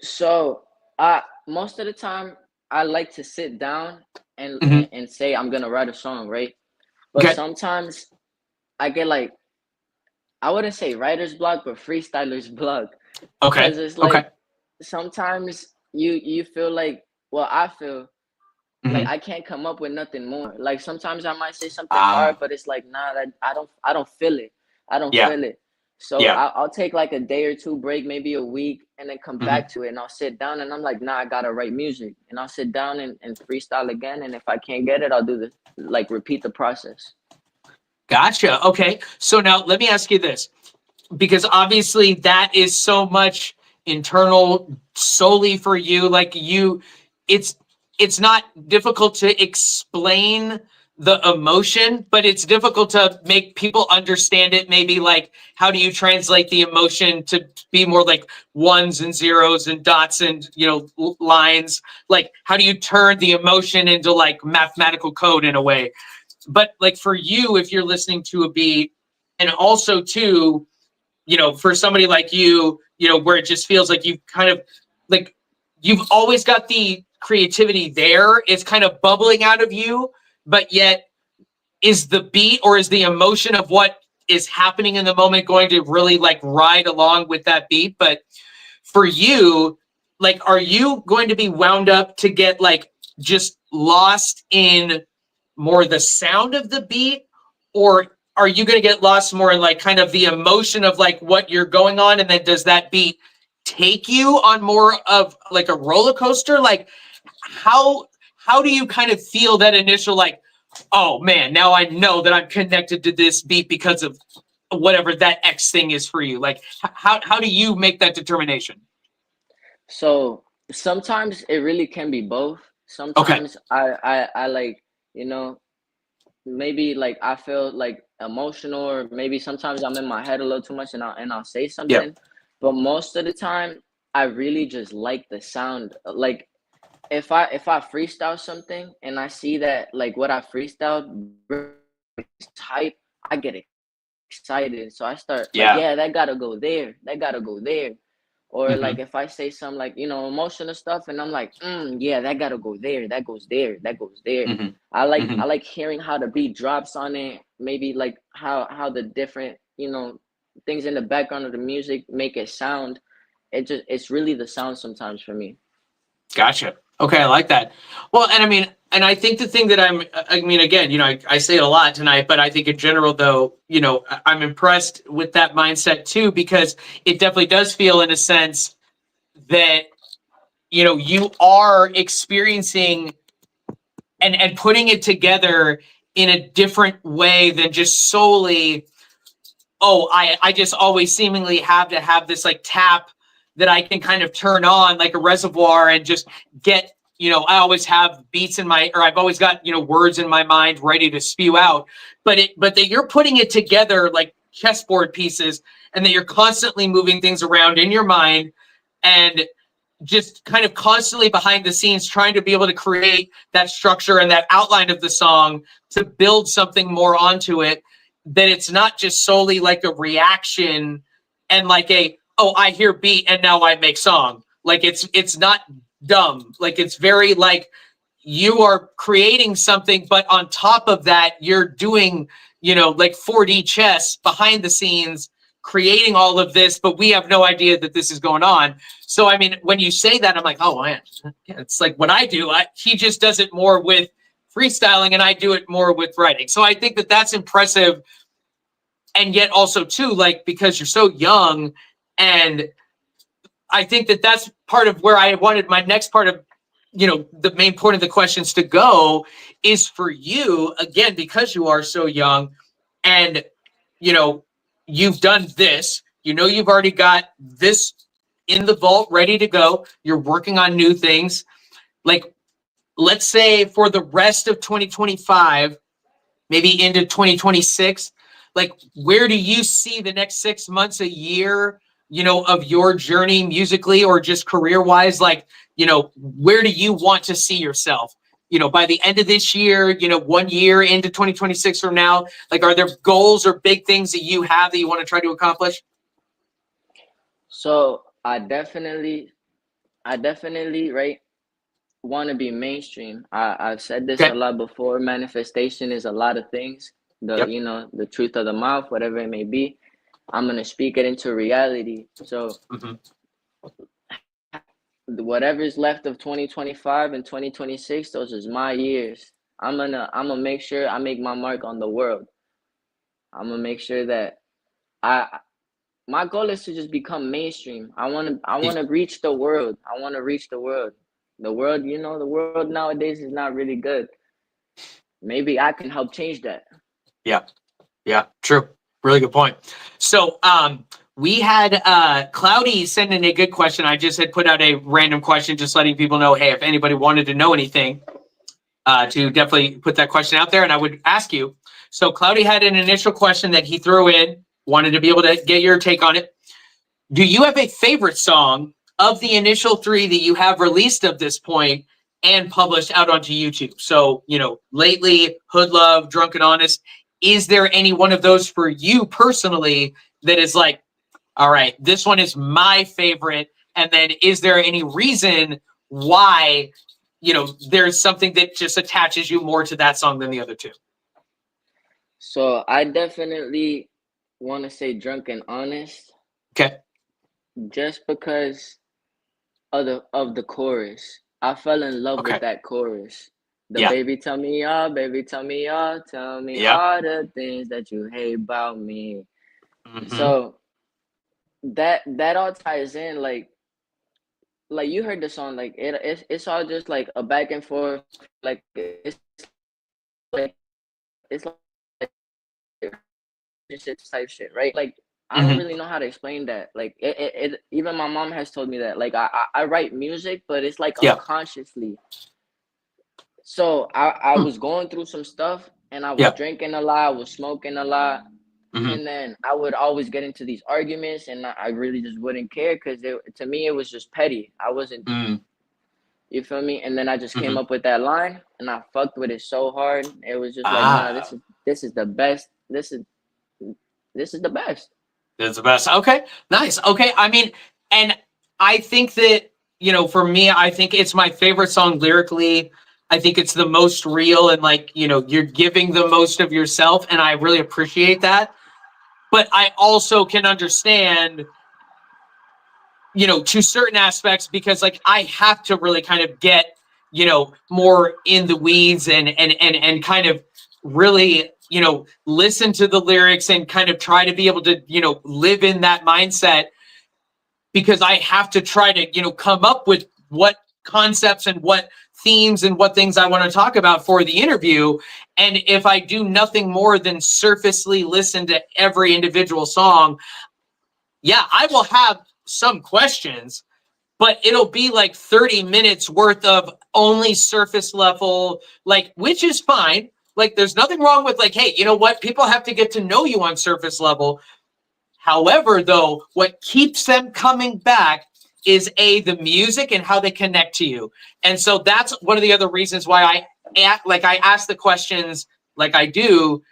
So most of the time I like to sit down and Mhm. and say I'm gonna write a song, right? But Okay. sometimes I get like, I wouldn't say writer's block, but freestyler's block. Okay. Cause it's Okay. like sometimes you feel like, well, I feel like Mhm. I can't come up with nothing more. Like sometimes I might say something hard, Ah, but it's like, nah, that I don't feel it. I don't yeah. feel it. So Yeah. I'll take like a day or two break, maybe a week, and then come Mhm. back to it. And I'll sit down and I'm like, nah, I gotta write music. And I'll sit down and freestyle again. And if I can't get it, I'll do the like repeat the process. Gotcha. Okay. So now let me ask you this, because obviously that is so much internal solely for you. Like it's it's not difficult to explain the emotion, but it's difficult to make people understand it. Maybe like, how do you translate the emotion to be more like ones and zeros and dots and lines? Like, how do you turn the emotion into like mathematical code in a way? But like for you, if you're listening to a beat, and also too, for somebody like you, where it just feels like you've kind of like you've always got the creativity there. It's kind of bubbling out of you, but yet is the beat or is the emotion of what is happening in the moment going to really like ride along with that beat? But for you, like, are you going to be wound up to get like just lost in more the sound of the beat, or are you going to get lost more in like kind of the emotion of like what you're going on, and then does that beat take you on more of like a roller coaster? Like, how do you kind of feel that initial like, oh man, now I know that I'm connected to this beat because of whatever that X thing is for you? Like, how do you make that determination? So sometimes it really can be both. Okay. Sometimes I like, you know, maybe like I feel like emotional, or maybe sometimes I'm in my head a little too much and I'll say Yeah. something. But most of the time I really just like the sound. Like if I freestyle something and I see that like what I freestyled is hype, I get excited. So I start like, Yeah. yeah, that gotta go there. That gotta go there. Or like Hmm. if I say some like, emotional stuff and I'm like, yeah, that gotta go there. That goes there. That goes there. Hmm. I like Hmm. I like hearing how the beat drops on it. Maybe like how the different, things in the background of the music make it sound. It's really the sound sometimes for me. Gotcha. Okay, I like that. Well, and I mean, and I think the thing that I mean, again, I say it a lot tonight, but I think in general, though, I'm impressed with that mindset too, because it definitely does feel in a sense that, you are experiencing and putting it together in a different way than just solely, oh, I just always seemingly have to have this like tap that I can kind of turn on like a reservoir and just get, I always have beats in my, or I've always got, words in my mind ready to spew out. But that you're putting it together like chessboard pieces, and that you're constantly moving things around in your mind, and just kind of constantly behind the scenes trying to be able to create that structure and that outline of the song to build something more onto it, that it's not just solely like a reaction and like a, oh, I hear beat and now I make song. Like it's not dumb. Like it's very like you are creating something, but on top of that you're doing, like 4D chess behind the scenes, creating all of this, but we have no idea that this is going on. So I mean, when you say that, I'm like, oh man, yeah, it's like what I do. He just does it more with freestyling, and I do it more with writing. So I think that that's impressive, and yet also too, like, because you're so young, and I think that that's part of where I wanted my next part of, the main point of the questions to go is for you again, because you are so young, and you know you've done this, you know, you've already got this in the vault ready to go. You're working on new things. Like, let's say for the rest of 2025, maybe into 2026, like, where do you see the next 6 months, a year, you know, of your journey musically or just career wise? Like, you know, where do you want to see yourself? You know, by the end of this year, you know, 1 year into 2026 from now, like, are there goals or big things that you have that you want to try to accomplish? So I definitely, right, want to be mainstream. I've said this a Okay. lot before. Manifestation is a lot of things. The Yep. you know the truth of the mouth, whatever it may be. I'm gonna speak it into reality. So Hmm. whatever's left of 2025 and 2026, those is my years. I'm gonna make sure I make my mark on the world. I'm gonna make sure that I my goal is to just become mainstream. I wanna reach the world. I wanna reach the world. The world, the world nowadays is not really good. Maybe I can help change that. Yeah. Yeah. True. Really good point. So, we had Cloudy send in a good question. I just had put out a random question, just letting people know, hey, if anybody wanted to know anything, to definitely put that question out there, and I would ask you. So Cloudy had an initial question that he threw in, wanted to be able to get your take on it. Do you have a favorite song of the initial three that you have released at this point and published out onto YouTube? So, you know, lately, Hood Love, Drunk and Honest. Is there any one of those for you personally that is like, all right, this one is my favorite? And then is there any reason why, you know, there's something that just attaches you more to that song than the other two? So I definitely want to say drunk and honest, Okay. just because of the chorus. I fell in love with Okay. that chorus. The Yeah. baby tell me all, baby tell me all, tell me Yep. all the things that you hate about me. Hmm. So that all ties in, like you heard the song, like it's all just like a back and forth, like like it's like relationships type shit, right? Like I don't Hmm. really know how to explain that. Like even my mom has told me that. Like I write music, but it's like Yeah. unconsciously. So I Hmm. was going through some stuff, and I was Yeah. drinking a lot, I was smoking a lot, Hmm. and then I would always get into these arguments, and I really just wouldn't care, because to me it was just petty. I wasn't, Hmm. you feel me? And then I just came Hmm. up with that line, and I fucked with it so hard. It was just like, nah, Ah. this is the best. This is the best. It's the best. Okay, nice. Okay, I mean, and I think that, you know, for me, I think it's my favorite song lyrically. I think it's the most real, and like, you know, you're giving the most of yourself, and I really appreciate that. But I also can understand, you know, to certain aspects, because like I have to really kind of get, you know, more in the weeds and kind of really, you know, listen to the lyrics and kind of try to be able to, you know, live in that mindset, because I have to try to, you know, come up with what concepts and what themes and what things I want to talk about for the interview. And if I do nothing more than surfacely listen to every individual song, yeah, I will have some questions, but it'll be like 30 minutes worth of only surface level, like, which is fine. Like, there's nothing wrong with, like, hey, you know what? People have to get to know you on surface level. However, though, what keeps them coming back is the music and how they connect to you. And so that's one of the other reasons why I ask the questions like I do,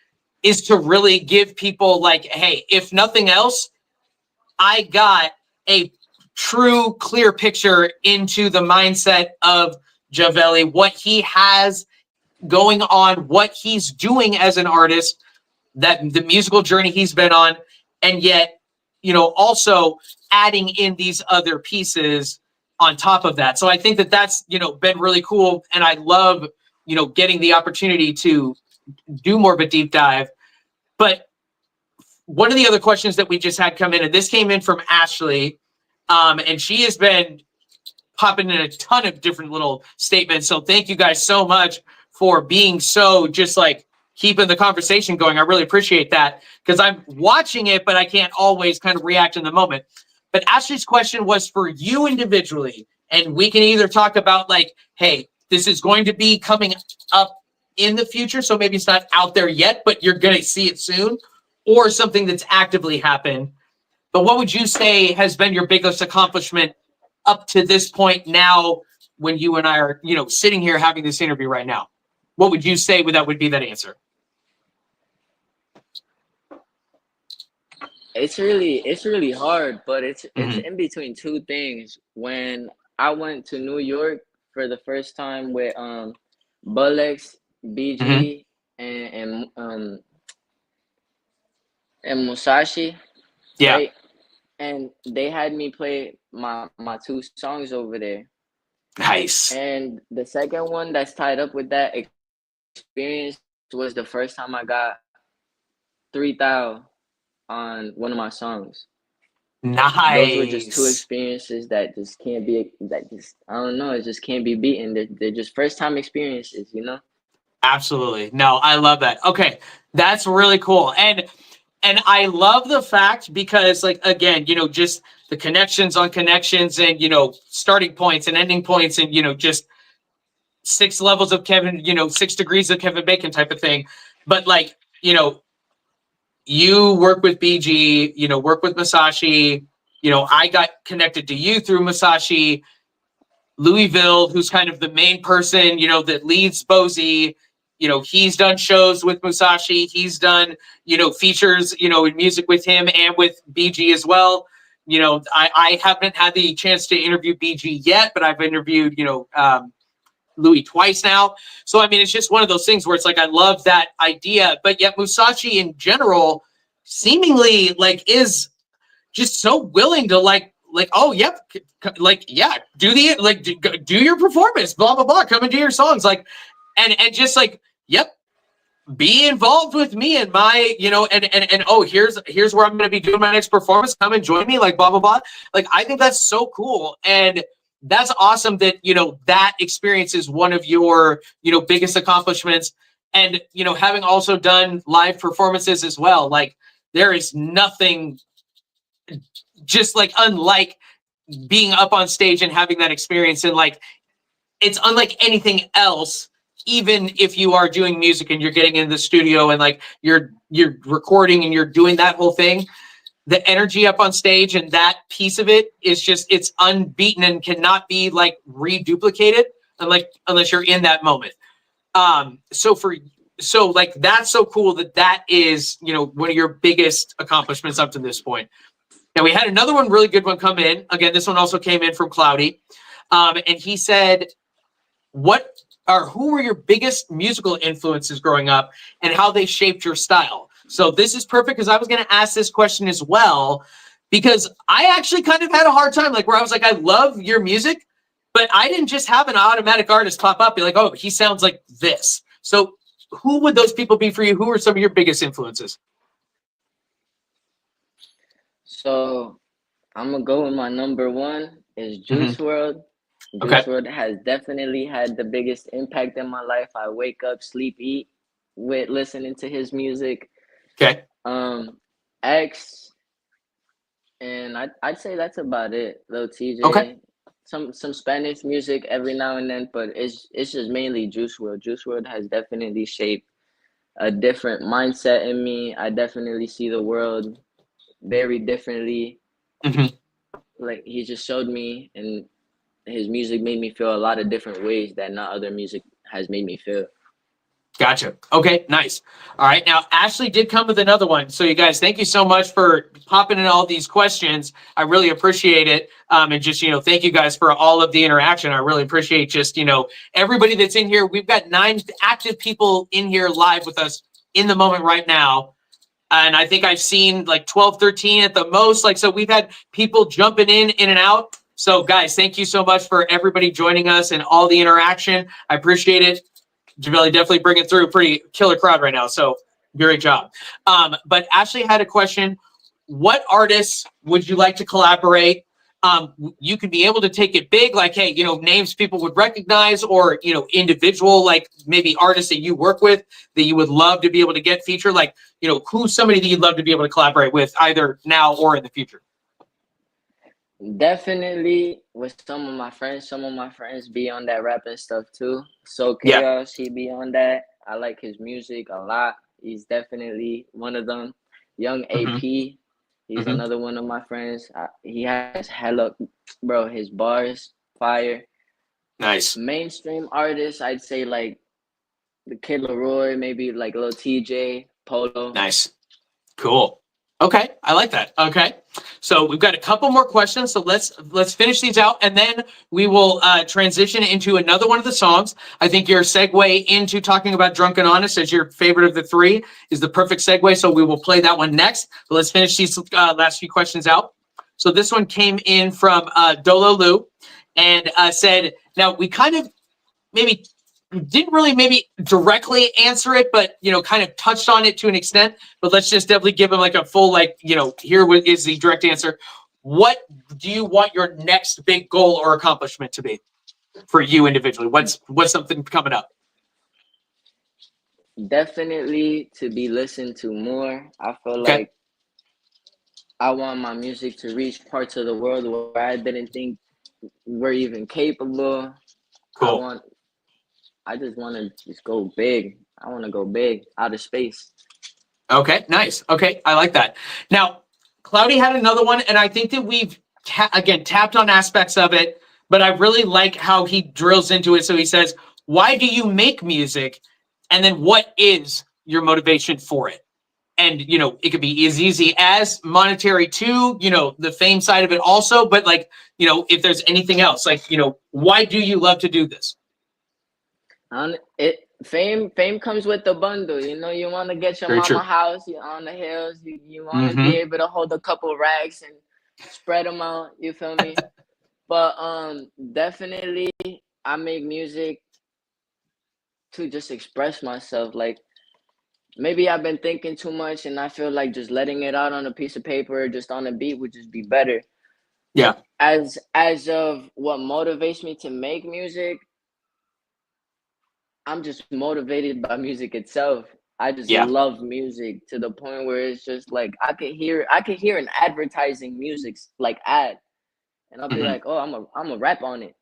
is to really give people, like, hey, if nothing else, I got a true clear picture into the mindset of Javelli, what he has going on, what he's doing as an artist, that the musical journey he's been on, and yet, you know, also adding in these other pieces on top of that. So I think that that's, you know, been really cool, and I love, you know, getting the opportunity to do more of a deep dive. But one of the other questions that we just had come in, and this came in from Ashley, and she has been popping in a ton of different little statements. So thank you guys so much for being so just like keeping the conversation going. I really appreciate that because I'm watching it, but I can't always kind of react in the moment. But Ashley's question was for you individually, and we can either talk about like, hey, this is going to be coming up in the future, so maybe it's not out there yet, but you're going to see it soon, or something that's actively happened. But what would you say has been your biggest accomplishment up to this point now when you and I are, you know, sitting here having this interview right now? What would you say that would be that answer? It's really hard, but it's in between two things. When I went to New York for the first time with Bullets, BG, and Musashi, Yeah. right? And they had me play my 2 songs over there. Nice. And the second one that's tied up with that experience was the first time I got 3,000 on one of my songs. Nice. Those were just 2 experiences that just can't be, I don't know, it just can't be beaten. They're just first time experiences, you know? Absolutely. No, I love that. Okay. That's really cool. And I love the fact because, like, again, you know, just the connections on connections and, you know, starting points and ending points and, you know, just 6 levels of Kevin, you know, 6 degrees of Kevin Bacon type of thing. But, like, you know, you work with BG, you know, work with Musashi. You know, I got connected to you through Musashi. Louisville, who's kind of the main person, you know, that leads Bozy. You know, he's done shows with Musashi. He's done, you know, features, you know, in music with him and with BG as well. You know, I haven't had the chance to interview BG yet, but I've interviewed, you know, Louis twice now. So, I mean, it's just one of those things where it's like, I love that idea, but yet Musashi in general seemingly like is just so willing to like, oh, yep. Like, yeah, do your performance, blah, blah, blah, come and do your songs. Like, and just like, yep, be involved with me and my, you know, and oh, here's where I'm going to be doing my next performance. Come and join me, like, blah, blah, blah. Like, I think that's so cool. And that's awesome that, you know, that experience is one of your, you know, biggest accomplishments. And, you know, having also done live performances as well, like, there is nothing just like unlike being up on stage and having that experience. And like, it's unlike anything else, even if you are doing music and you're getting in the studio and like you're recording and you're doing that whole thing, the energy up on stage and that piece of it is just, it's unbeaten and cannot be like reduplicated unless you're in that moment. So like, that's so cool that is, you know, one of your biggest accomplishments up to this point. Now we had another one, really good one come in. Again, this one also came in from Cloudy. And he said, who were your biggest musical influences growing up and how they shaped your style? So this is perfect because I was going to ask this question as well, because I actually kind of had a hard time, like where I was like, I love your music, but I didn't just have an automatic artist pop up, be like, oh, he sounds like this. So who would those people be for you? Who are some of your biggest influences? So I'm gonna go with my number one is Juice WRLD. Okay. Juice WRLD has definitely had the biggest impact in my life. I wake up, sleep, eat with listening to his music. Okay. X, and I'd say that's about it. Lil TJ. Okay. Some Spanish music every now and then, but it's just mainly Juice WRLD. Juice WRLD has definitely shaped a different mindset in me. I definitely see the world very differently. Like, he just showed me, and his music made me feel a lot of different ways that not other music has made me feel. Gotcha. Okay, nice. All right. Now, Ashley did come with another one. So you guys, thank you so much for popping in all these questions. I really appreciate it. And just, you know, thank you guys for all of the interaction. I really appreciate just, you know, everybody that's in here. We've got 9 active people in here live with us in the moment right now. And I think I've seen like 12, 13 at the most. Like, so we've had people jumping in and out. So guys, thank you so much for everybody joining us and all the interaction. I appreciate it. Javelli definitely bringing through a pretty killer crowd right now. So great job. But Ashley had a question. What artists would you like to collaborate you could be able to take it big, like, hey, you know, names people would recognize, or, you know, individual, like maybe artists that you work with that you would love to be able to get featured. Like, you know, who's somebody that you'd love to be able to collaborate with either now or in the future? Definitely with some of my friends. Some of my friends be on that rapping stuff too. So Yeah. Chaos, he be on that. I like his music a lot. He's definitely one of them. Young Hmm. AP, he's Hmm. another one of my friends. He has hella, bro, his bars, fire. Nice. Mainstream artists, I'd say like the Kid Leroy, maybe like Lil TJ, Polo. Nice. Cool. Okay, I like that. Okay, so we've got a couple more questions, so let's finish these out, and then we will transition into another one of the songs. I think your segue into talking about Drunk and Honest as your favorite of the three is the perfect segue, so we will play that one next. But let's finish these last few questions out. So this one came in from Dolo Lu, and said, now we kind of maybe didn't really maybe directly answer it, but, you know, kind of touched on it to an extent. But let's just definitely give him like a full, like, you know, here is the direct answer. What do you want your next big goal or accomplishment to be for you individually? What's something coming up? Definitely to be listened to more. I feel Okay. like I want my music to reach parts of the world where I didn't think we're even capable. Cool. I just want to just go big. I want to go big, out of space. Okay, nice. Okay, I like that. Now, Cloudy had another one, and I think that we've again tapped on aspects of it, but I really like how he drills into it. So he says, "Why do you make music?" And then, what is your motivation for it? And, you know, it could be as easy as monetary too, you know, the fame side of it also, but like, you know, if there's anything else, like, you know, why do you love to do this? Fame comes with the bundle. You know, you want to get your Very mama true. house. You're on the hills. You want to be Mm-hmm. able to hold a couple racks and spread them out. You feel me? But definitely, I make music to just express myself. Like, maybe I've been thinking too much, and I feel like just letting it out on a piece of paper, just on a beat, would just be better. Yeah. As of what motivates me to make music, I'm just motivated by music itself. I just Yeah. love music to the point where it's just like I could hear an advertising music like ad, and I'll be Mm-hmm. like, oh, I'm a rap on it.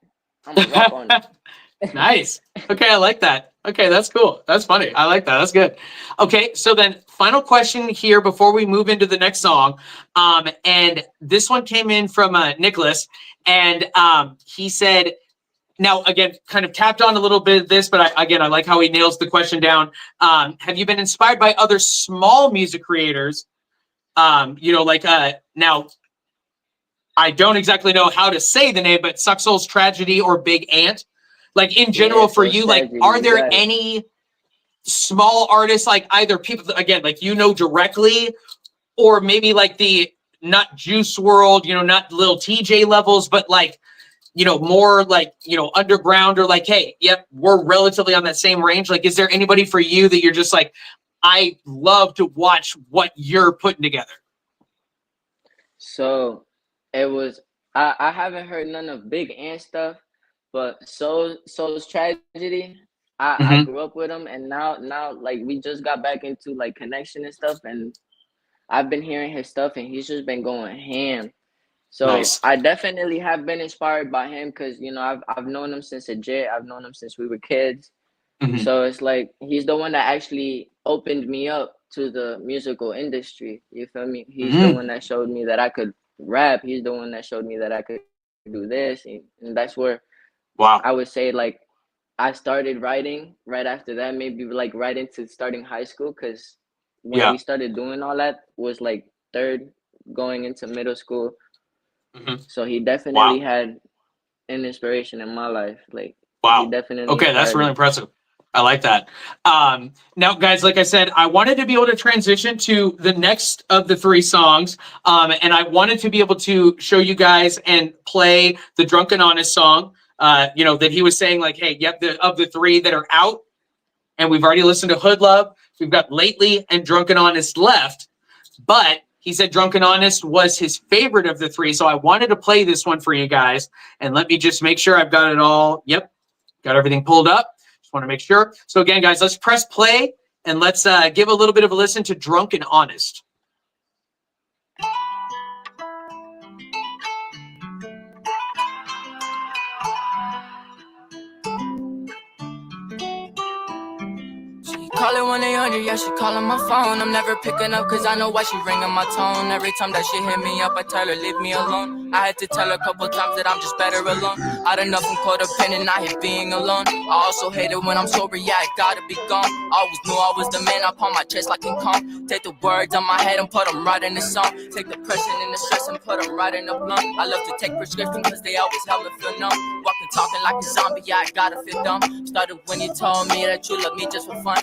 I'm a rap on it. Nice. Okay, I like that. Okay, that's cool. That's funny. I like that. That's good. Okay, so then final question here before we move into the next song. And this one came in from Nicholas, and he said, now again, kind of tapped on a little bit of this, but I like how he nails the question down. Have you been inspired by other small music creators? You know, like now I don't exactly know how to say the name, but Suck Soul's Tragedy or Big Ant. Like in general, Yeah, for so you, like, tragedy, are you there got it. any small artists, like either people again, like, you know, directly, or maybe like the not Juice World, you know, not Lil TJ levels, but like, you know, more like, you know, underground, or like, hey, yep, we're relatively on that same range. Like, is there anybody for you that you're just like, I love to watch what you're putting together? So it was I haven't heard none of Big Ant stuff, but Soul's Tragedy. I Mm-hmm. grew up with him, and now like we just got back into like connection and stuff, and I've been hearing his stuff, and he's just been going ham. So Nice. I definitely have been inspired by him because you know I've known him since a jet. I've known him since we were kids. Mm-hmm. So it's like he's the one that actually opened me up to the musical industry. You feel me? He's the Mm-hmm. one that showed me that I could rap. He's the one that showed me that I could do this, and that's where Wow. I would say like I started writing right after that. Maybe like right into starting high school because when Yeah. we started doing all that was like third going into middle school. Mm-hmm. So he definitely Wow. had an inspiration in my life. Like he Wow. definitely Okay, that's inspired really me. impressive. I like that. Now, guys, like I said, I wanted to be able to transition to the next of the three songs, and I wanted to be able to show you guys and play the Drunk and Honest song. You know, that he was saying, like, hey, yep, of the three that are out, and we've already listened to Hood Love, we've got Lately and Drunk and Honest left. But he said Drunken Honest was his favorite of the three. So I wanted to play this one for you guys. And let me just make sure I've got it all. Yep. Got everything pulled up. Just want to make sure. So again, guys, let's press play and let's give a little bit of a listen to Drunken Honest. Calling 1-800, yeah, she calling my phone. I'm never picking up cause I know why she ringing my tone. Every time that she hit me up, I tell her, leave me alone. I had to tell her a couple times that I'm just better alone. Out enough from codependent, I hate being alone. I also hate it when I'm sober, yeah, I gotta be gone. I always knew I was the man, I palm my chest like King Kong. Take the words on my head and put them right in the song. Take the pressure and the stress and put them right in the blunt. I love to take prescription cause they always help me feel numb. Walking, talking like a zombie, yeah, I gotta feel dumb. Started when you told me that you love me just for fun.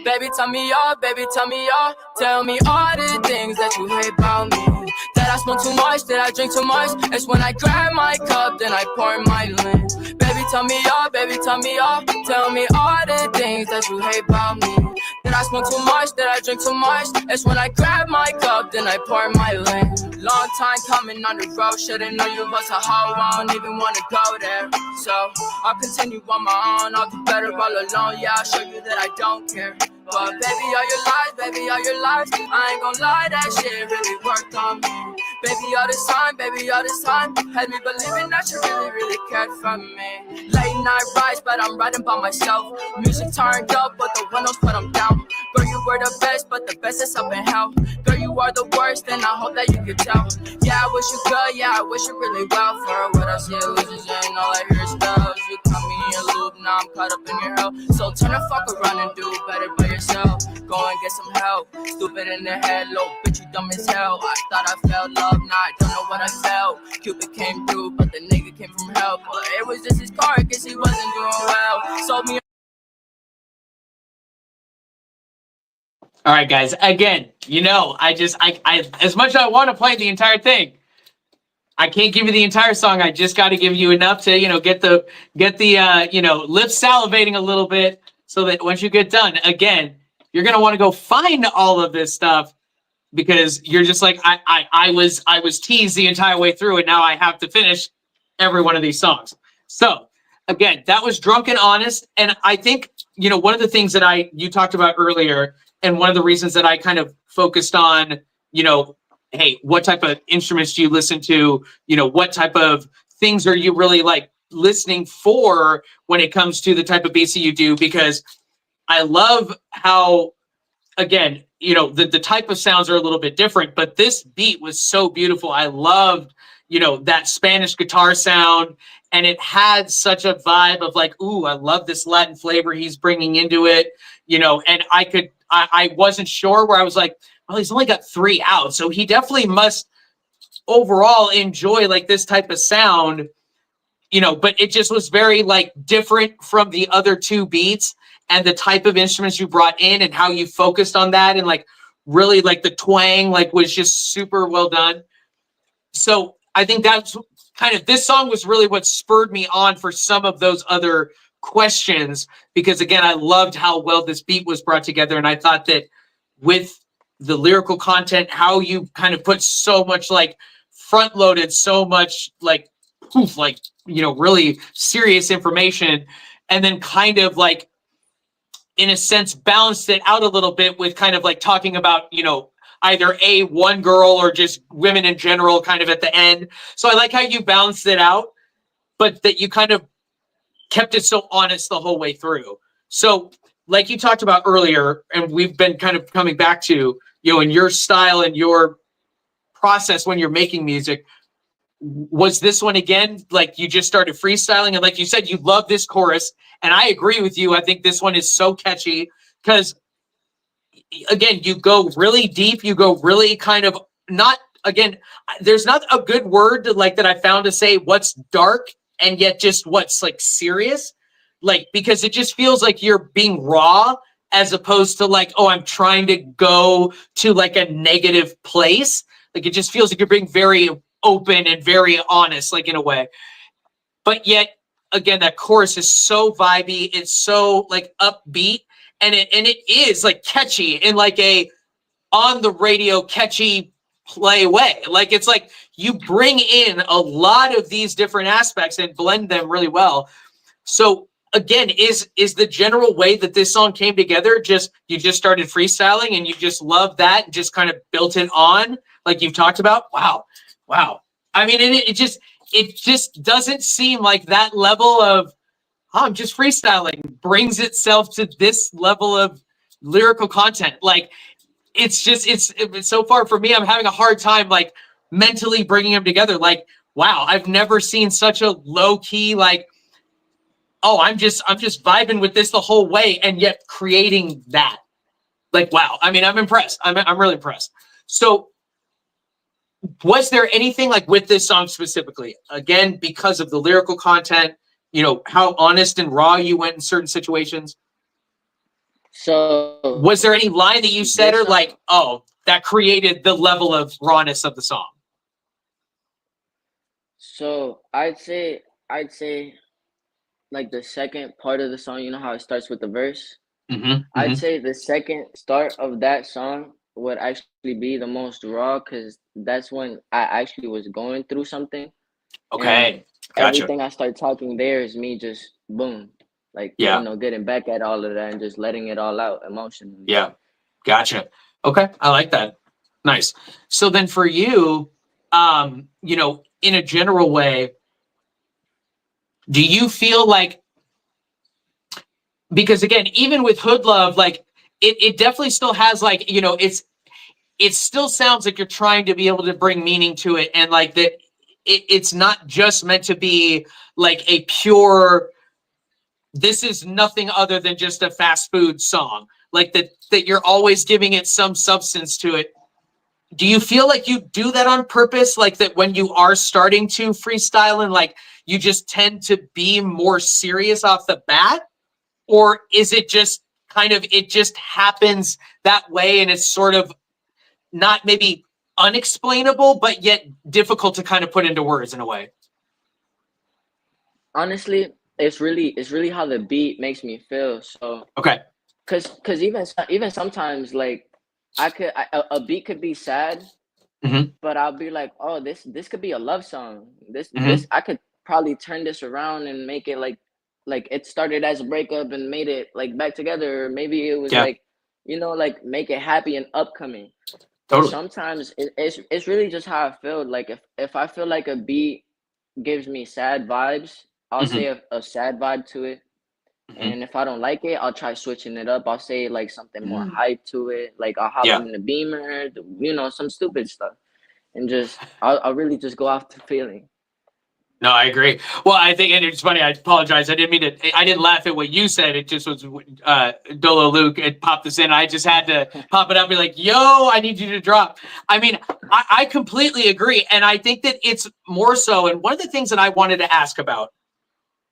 Baby, tell me all, baby, tell me all. Tell me all the things that you hate about me. That I smoke too much, that I drink too much. It's when I grab my cup, then I pour my lean. Baby, tell me all, baby, tell me all. Tell me all the things that you hate about me. That I smoke too much, that I drink too much. It's when I grab my cup, then I pour my lean. Long time coming on the road, should've known you was a hoe. I don't even wanna go there. So I'll continue on my own, I'll do better all alone. Yeah, I'll show you that I don't care. But baby, all your lies, baby, all your lies. I ain't gon' lie, that shit really worked on me. Baby, all this time, had me believing that you really, really cared for me. Late night rides, but I'm riding by myself. Music turned up, but the windows put them down. Girl, you were the best, but the best is up in hell. Girl, you are the worst, and I hope that you can tell. Yeah, I wish you could, yeah, I wish you really well. For what I see illusions, and all I hear is spells. You caught me in a loop, now I'm caught up in your hell. So turn the fuck around and do better by yourself. Go and get some help. Stupid in the head, low bitch, you dumb as hell. I thought I felt love, now I don't know what I felt. Cupid came through, but the nigga came from hell. But it was just his car, guess he wasn't doing well. Sold me. All right, guys. Again, you know, I as much as I want to play the entire thing, I can't give you the entire song. I just got to give you enough to, you know, get the you know, lips salivating a little bit, so that once you get done, again, you're gonna want to go find all of this stuff, because you're just like, I was teased the entire way through, and now I have to finish every one of these songs. So again, that was Drunken Honest, and I think, you know, one of the things that you talked about earlier, and one of the reasons that I kind of focused on, you know, hey, what type of instruments do you listen to? You know, what type of things are you really like listening for when it comes to the type of beats that you do? Because I love how, again, you know, the type of sounds are a little bit different, but this beat was so beautiful. I loved, you know, that Spanish guitar sound, and it had such a vibe of like, ooh, I love this Latin flavor he's bringing into it, you know, and I wasn't sure, where I was like, well, he's only got 3 out, so he definitely must overall enjoy like this type of sound, you know, but it just was very like different from the other 2 beats, and the type of instruments you brought in and how you focused on that, and like really like the twang like was just super well done. So I think that's kind of, this song was really what spurred me on for some of those other questions, because again, I loved how well this beat was brought together, and I thought that with the lyrical content, how you kind of put so much like front loaded, so much like poof, like, you know, really serious information, and then kind of like, in a sense, balanced it out a little bit with kind of like talking about, you know, either one girl or just women in general kind of at the end. So I like how you balanced it out, but that you kind of kept it so honest the whole way through. So like you talked about earlier, and we've been kind of coming back to, you know, in your style and your process when you're making music, was this one again, like you just started freestyling, and like you said, you love this chorus, and I agree with you. I think this one is so catchy, because again, you go really deep, you go really kind of not, again, there's not a good word to, like, that I found to say what's dark and yet just what's like serious, like, because it just feels like you're being raw, as opposed to like, oh, I'm trying to go to like a negative place. Like, it just feels like you're being very open and very honest, like, in a way. But yet again, that chorus is so vibey, it's so like upbeat, and it is like catchy in like a on the radio catchy play away. Like, it's like you bring in a lot of these different aspects and blend them really well. So again, is the general way that this song came together just you just started freestyling and you just loved that and just kind of built it on like you've talked about? Wow. I mean, it just doesn't seem like that level of I'm just freestyling brings itself to this level of lyrical content. Like, it's so far for me, I'm having a hard time like mentally bringing them together. Like, wow, I've never seen such a low key, like, oh, I'm just vibing with this the whole way and yet creating that. Like, wow. I mean, I'm impressed. I'm really impressed. So was there anything like with this song specifically, again, because of the lyrical content, you know, how honest and raw you went in certain situations? So Was there any line that you said or like, oh, that created the level of rawness of the song? so I'd say like the second part of the song, you know how it starts with the verse? I'd say the second start of that song would actually be the most raw because that's when I actually was going through something. Okay, And gotcha. everything I start talking there is me just boom, like, Yeah. you know, getting back at all of that and just letting it all out emotionally. Yeah, gotcha. Okay, I like that. Nice. So then for you, you know, in a general way, do you feel like, because again, even with Hood Love, like it definitely still has like, you know, it still sounds like you're trying to be able to bring meaning to it, and like that it's not just meant to be like a pure, this is nothing other than just a fast food song. Like that you're always giving it some substance to it. Do you feel like you do that on purpose? Like that when you are starting to freestyle and like you just tend to be more serious off the bat? Or is it just kind of, it just happens that way and it's sort of not maybe unexplainable, but yet difficult to kind of put into words in a way? Honestly, it's really how the beat makes me feel. So Okay. cause even sometimes like a beat could be sad, but I'll be like, oh, this could be a love song. This I could probably turn this around and make it like it started as a breakup and made it like back together. Or maybe it was Yeah. like, you know, like make it happy and upcoming. Totally. Sometimes it's really just how I feel. Like if I feel like a beat gives me sad vibes, I'll say a sad vibe to it. And if I don't like it, I'll try switching it up. I'll say like something more hype to it. Like I'll hop Yeah. in the Beamer, you know, some stupid stuff, and just I'll really just go off the feeling. No, I agree. Well, I think, and it's funny, I apologize. I didn't laugh at what you said. It just was Dolo Luke. It popped this in. I just had to pop it up and be like, yo, I need you to drop. I mean, I completely agree. And I think that it's more so. And one of the things that I wanted to ask about,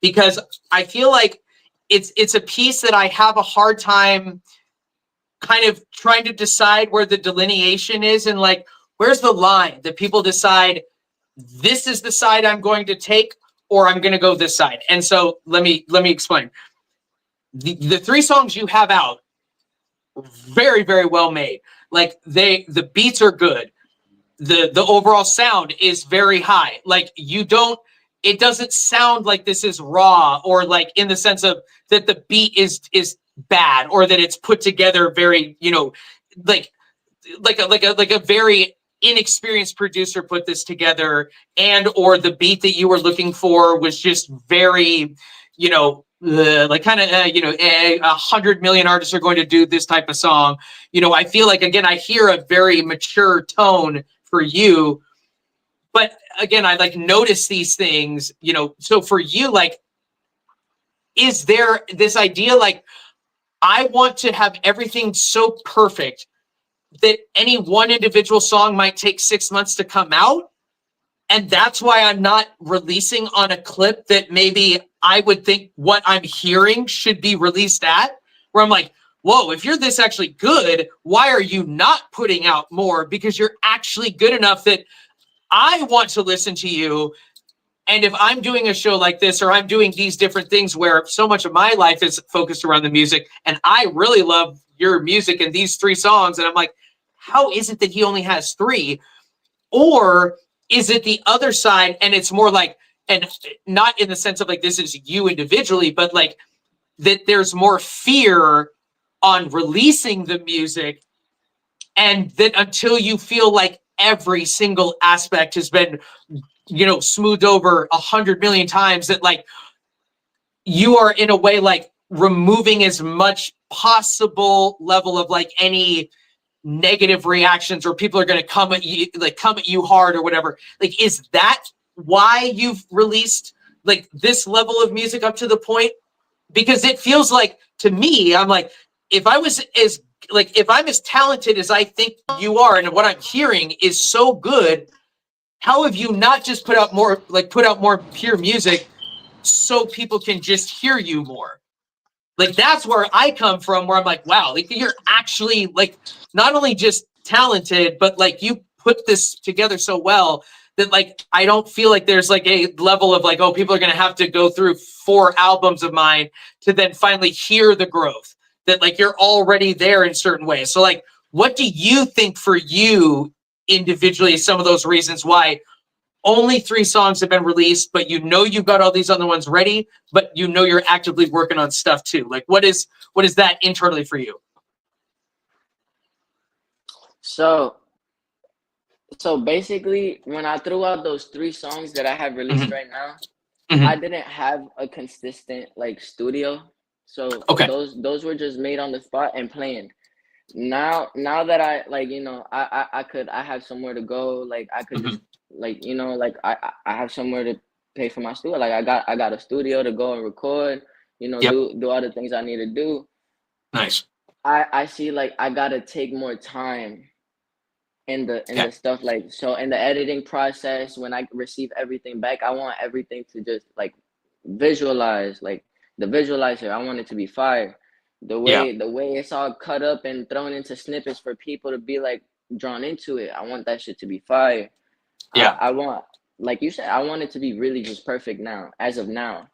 because I feel like it's a piece that I have a hard time kind of trying to decide where the delineation is and like, where's the line that people decide this is the side I'm going to take, or I'm going to go this side. And so let me explain. The three songs you have out, very, very well made. Like the beats are good. The overall sound is very high. Like it doesn't sound like this is raw or like in the sense of that the beat is bad or that it's put together very, you know, like a very inexperienced producer put this together, and or the beat that you were looking for was just very, you know, like kind of you know, 100 million artists are going to do this type of song. You know, I feel like again I hear a very mature tone for you, but again I like notice these things, you know. So for you, like, is there this idea like I want to have everything so perfect that any one individual song might take 6 months to come out? And that's why I'm not releasing on a clip that maybe I would think what I'm hearing should be released at, where I'm like, whoa, if you're this actually good, why are you not putting out more? Because you're actually good enough that I want to listen to you. And if I'm doing a show like this, or I'm doing these different things where so much of my life is focused around the music, and I really love your music and these three songs, and I'm like, how is it that he only has three? Or is it the other side and it's more like, and not in the sense of like this is you individually, but like that there's more fear on releasing the music, and that until you feel like every single aspect has been, you know, smoothed over 100 million times, that like you are in a way like removing as much possible level of like any negative reactions, or people are going to come at you hard or whatever. Like, is that why you've released like this level of music up to the point? Because it feels like to me, I'm like, if I'm as talented as I think you are, and what I'm hearing is so good, how have you not just put out more pure music so people can just hear you more? Like, that's where I come from, where I'm like, wow, like you're actually like not only just talented, but like you put this together so well that like I don't feel like there's like a level of like, oh, people are gonna have to go through 4 albums of mine to then finally hear the growth. That like you're already there in certain ways. So like, what do you think for you individually, some of those reasons why only 3 songs have been released, but you know you've got all these other ones ready, but you know you're actively working on stuff too? Like, what is that internally for you? So basically, when I threw out those 3 songs that I have released right now, I didn't have a consistent like studio. So Okay. those were just made on the spot and planned. Now that I like, you know, I have somewhere to go. Like I could just like, you know, like I have somewhere to pay for my studio. Like I got a studio to go and record, you know, do all the things I need to do. Nice. I see like I gotta take more time in the stuff, like, so in the editing process, when I receive everything back, I want everything to just like visualize, like the visualizer, I want it to be fire. The way it's all cut up and thrown into snippets for people to be like drawn into it, I want that shit to be fire. I want, like you said, I want it to be really just perfect now, as of now.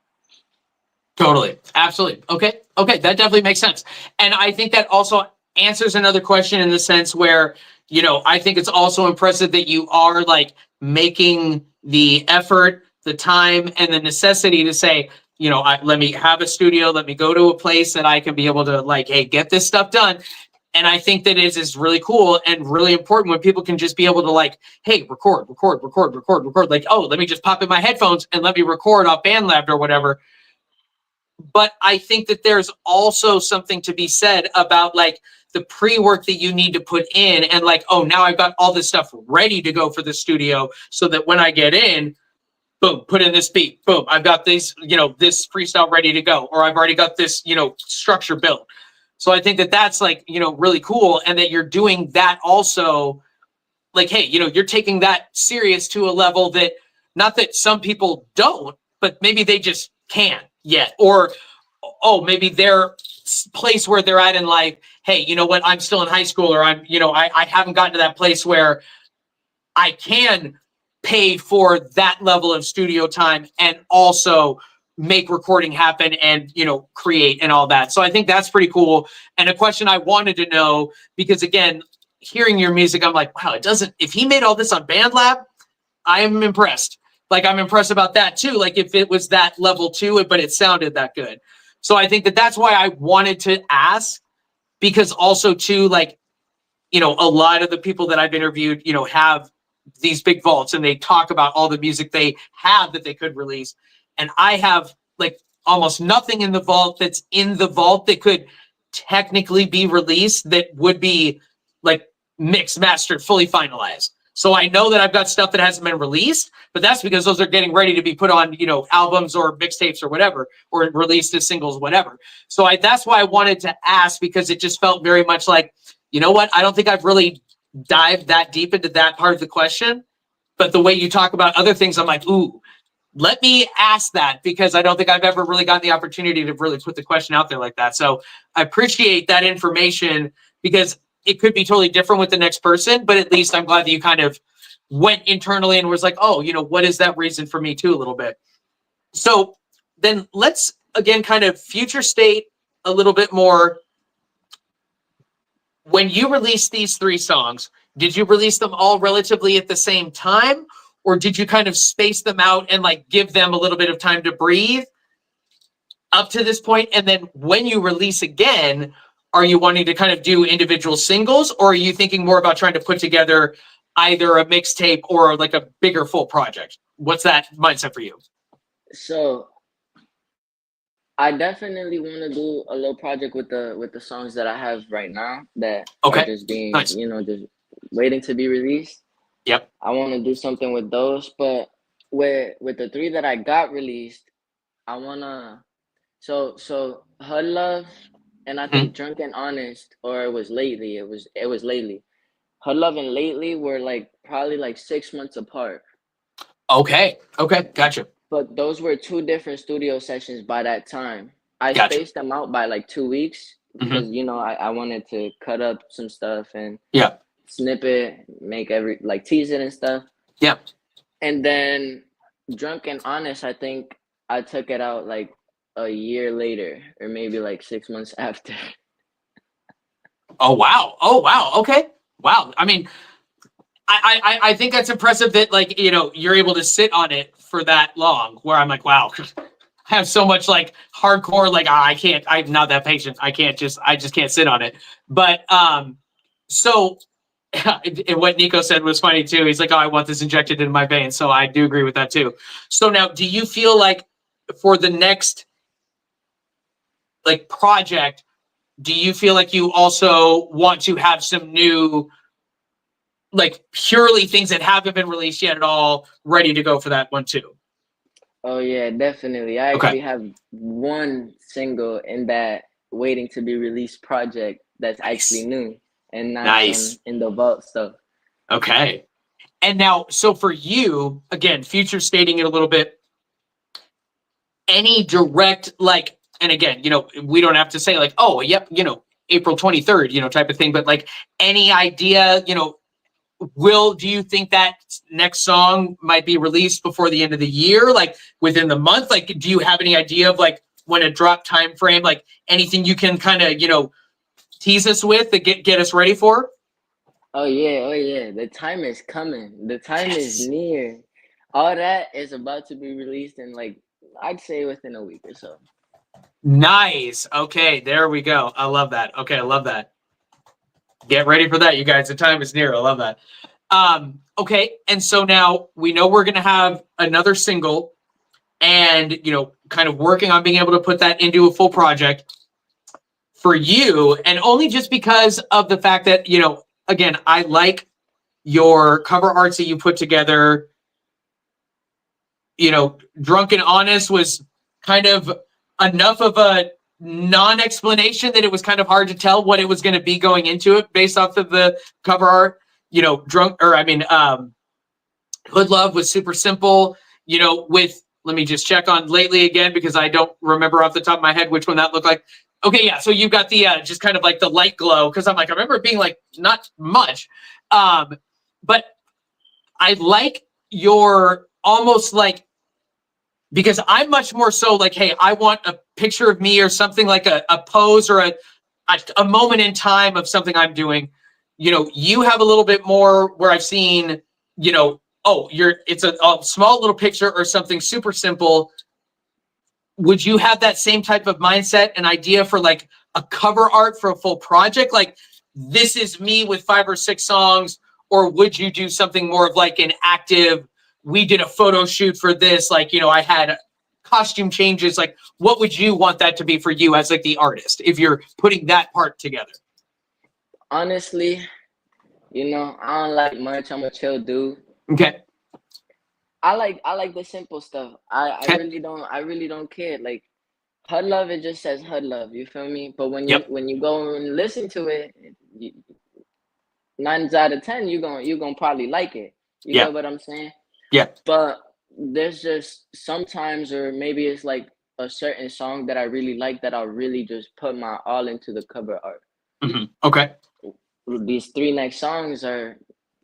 Totally. Absolutely. Okay. That definitely makes sense. And I think that also answers another question in the sense where, you know, I think it's also impressive that you are like making the effort, the time, and the necessity to say, you know, let me have a studio, let me go to a place that I can be able to like, hey, get this stuff done. And I think that is really cool and really important when people can just be able to like, hey, record. Like, oh, let me just pop in my headphones and let me record off BandLab or whatever. But I think that there's also something to be said about like the pre-work that you need to put in, and like, oh, now I've got all this stuff ready to go for the studio, so that when I get in, boom, put in this beat, boom, I've got this, you know, this freestyle ready to go, or I've already got this, you know, structure built. So I think that that's like, you know, really cool, and that you're doing that also. Like, hey, you know, you're taking that serious to a level that, not that some people don't, but maybe they just can't yet, or oh, maybe their place where they're at in life, hey, you know what, I'm still in high school, or I'm, you know, I haven't gotten to that place where I can pay for that level of studio time and also make recording happen and, you know, create and all that. So I think that's pretty cool. And a question I wanted to know, because again, hearing your music, I'm like, wow, if he made all this on BandLab, I am impressed. Like, I'm impressed about that too. Like, if it was that level to it, but it sounded that good. So I think that that's why I wanted to ask, because also too, like, you know, a lot of the people that I've interviewed, you know, have these big vaults and they talk about all the music they have that they could release. And I have like almost nothing in the vault that's in the vault that could technically be released, that would be like mixed, mastered, fully finalized. So I know that I've got stuff that hasn't been released, but that's because those are getting ready to be put on, you know, albums or mixtapes or whatever, or released as singles, whatever. So that's why I wanted to ask, because it just felt very much like, you know what, I don't think I've really dived that deep into that part of the question. But the way you talk about other things, I'm like, ooh, let me ask that, because I don't think I've ever really gotten the opportunity to really put the question out there like that. So I appreciate that information, because it could be totally different with the next person, but at least I'm glad that you kind of went internally and was like, oh, you know, what is that reason for me too, a little bit. So then let's again kind of future state a little bit more. When you release these 3 songs, did you release them all relatively at the same time, or did you kind of space them out and like give them a little bit of time to breathe up to this point? And then when you release again, are you wanting to kind of do individual singles, or are you thinking more about trying to put together either a mixtape or like a bigger full project? What's that mindset for you? So I definitely want to do a little project with the songs that I have right now that are just being, Nice. just waiting to be released. Yep. I want to do something with those, but with the 3 that I got released, I wanna so Her Love and I think Drunk and Honest, or it was lately. It was lately. Her Love and Lately were like probably like 6 months apart. Okay. Gotcha. But those were 2 different studio sessions by that time. I Gotcha. spaced them out by like 2 weeks because I wanted to cut up some stuff and Yeah. snip it, make tease it and stuff. Yeah. And then Drunk and Honest, I think I took it out like a year later, or maybe like 6 months after. Oh wow. Okay. Wow. I mean, I think that's impressive that like, you're able to sit on it for that long, where I'm like, wow, I have so much like hardcore, like I'm not that patient. I just can't sit on it. But so and what Nico said was funny too. He's like, oh, I want this injected into my veins. So I do agree with that too. So now, do you feel like for the next like project, do you feel like you also want to have some new, like purely things that haven't been released yet at all, ready to go for that one too? Oh yeah, definitely. I actually have one single in that waiting to be released project that's actually new and not some in the vault stuff. Okay. And now, so for you, again, future stating it a little bit, any direct, like, and again, we don't have to say like, oh, yep, April 23rd, type of thing, but like any idea, do you think that next song might be released before the end of the year, like within the month? Like, do you have any idea of like when a drop time frame, like anything you can kind of, tease us with to get us ready for? Oh yeah. The time is coming. The time is near. All that is about to be released in like, I'd say within a week or so. Nice. Okay, there we go. I love that. Okay, I love that. Get ready for that, you guys. The time is near. I love that. Okay, and so now we know we're gonna have another single, and kind of working on being able to put that into a full project for you, and only just because of the fact that again, I like your cover arts that you put together. Drunk and Honest was kind of enough of a non-explanation that it was kind of hard to tell what it was going to be going into it based off of the cover art. Hood Love was super simple, with, let me just check on Lately again, because I don't remember off the top of my head which one that looked like. Okay, yeah, so you've got the just kind of like the light glow, because I remember it being like not much. But I like your almost like, because I'm much more so like, hey, I want a picture of me or something like a pose or a moment in time of something I'm doing. You have a little bit more where I've seen, it's a small little picture or something super simple. Would you have that same type of mindset and idea for like a cover art for a full project? Like, this is me with 5 or 6 songs, or would you do something more of like an active, we did a photo shoot for this, like, I had costume changes, like what would you want that to be for you as like the artist if you're putting that part together? Honestly, I don't like much. I'm a chill dude. Okay. I like the simple stuff. I really don't care. Like Hud Love, it just says Hud Love, you feel me? But when you go and listen to it, 9 out of 10 you're gonna probably like it. You get what I'm saying? Yeah. But there's just sometimes, or maybe it's like a certain song that I really like, that I'll really just put my all into the cover art. Mm-hmm. Okay. These 3 next songs are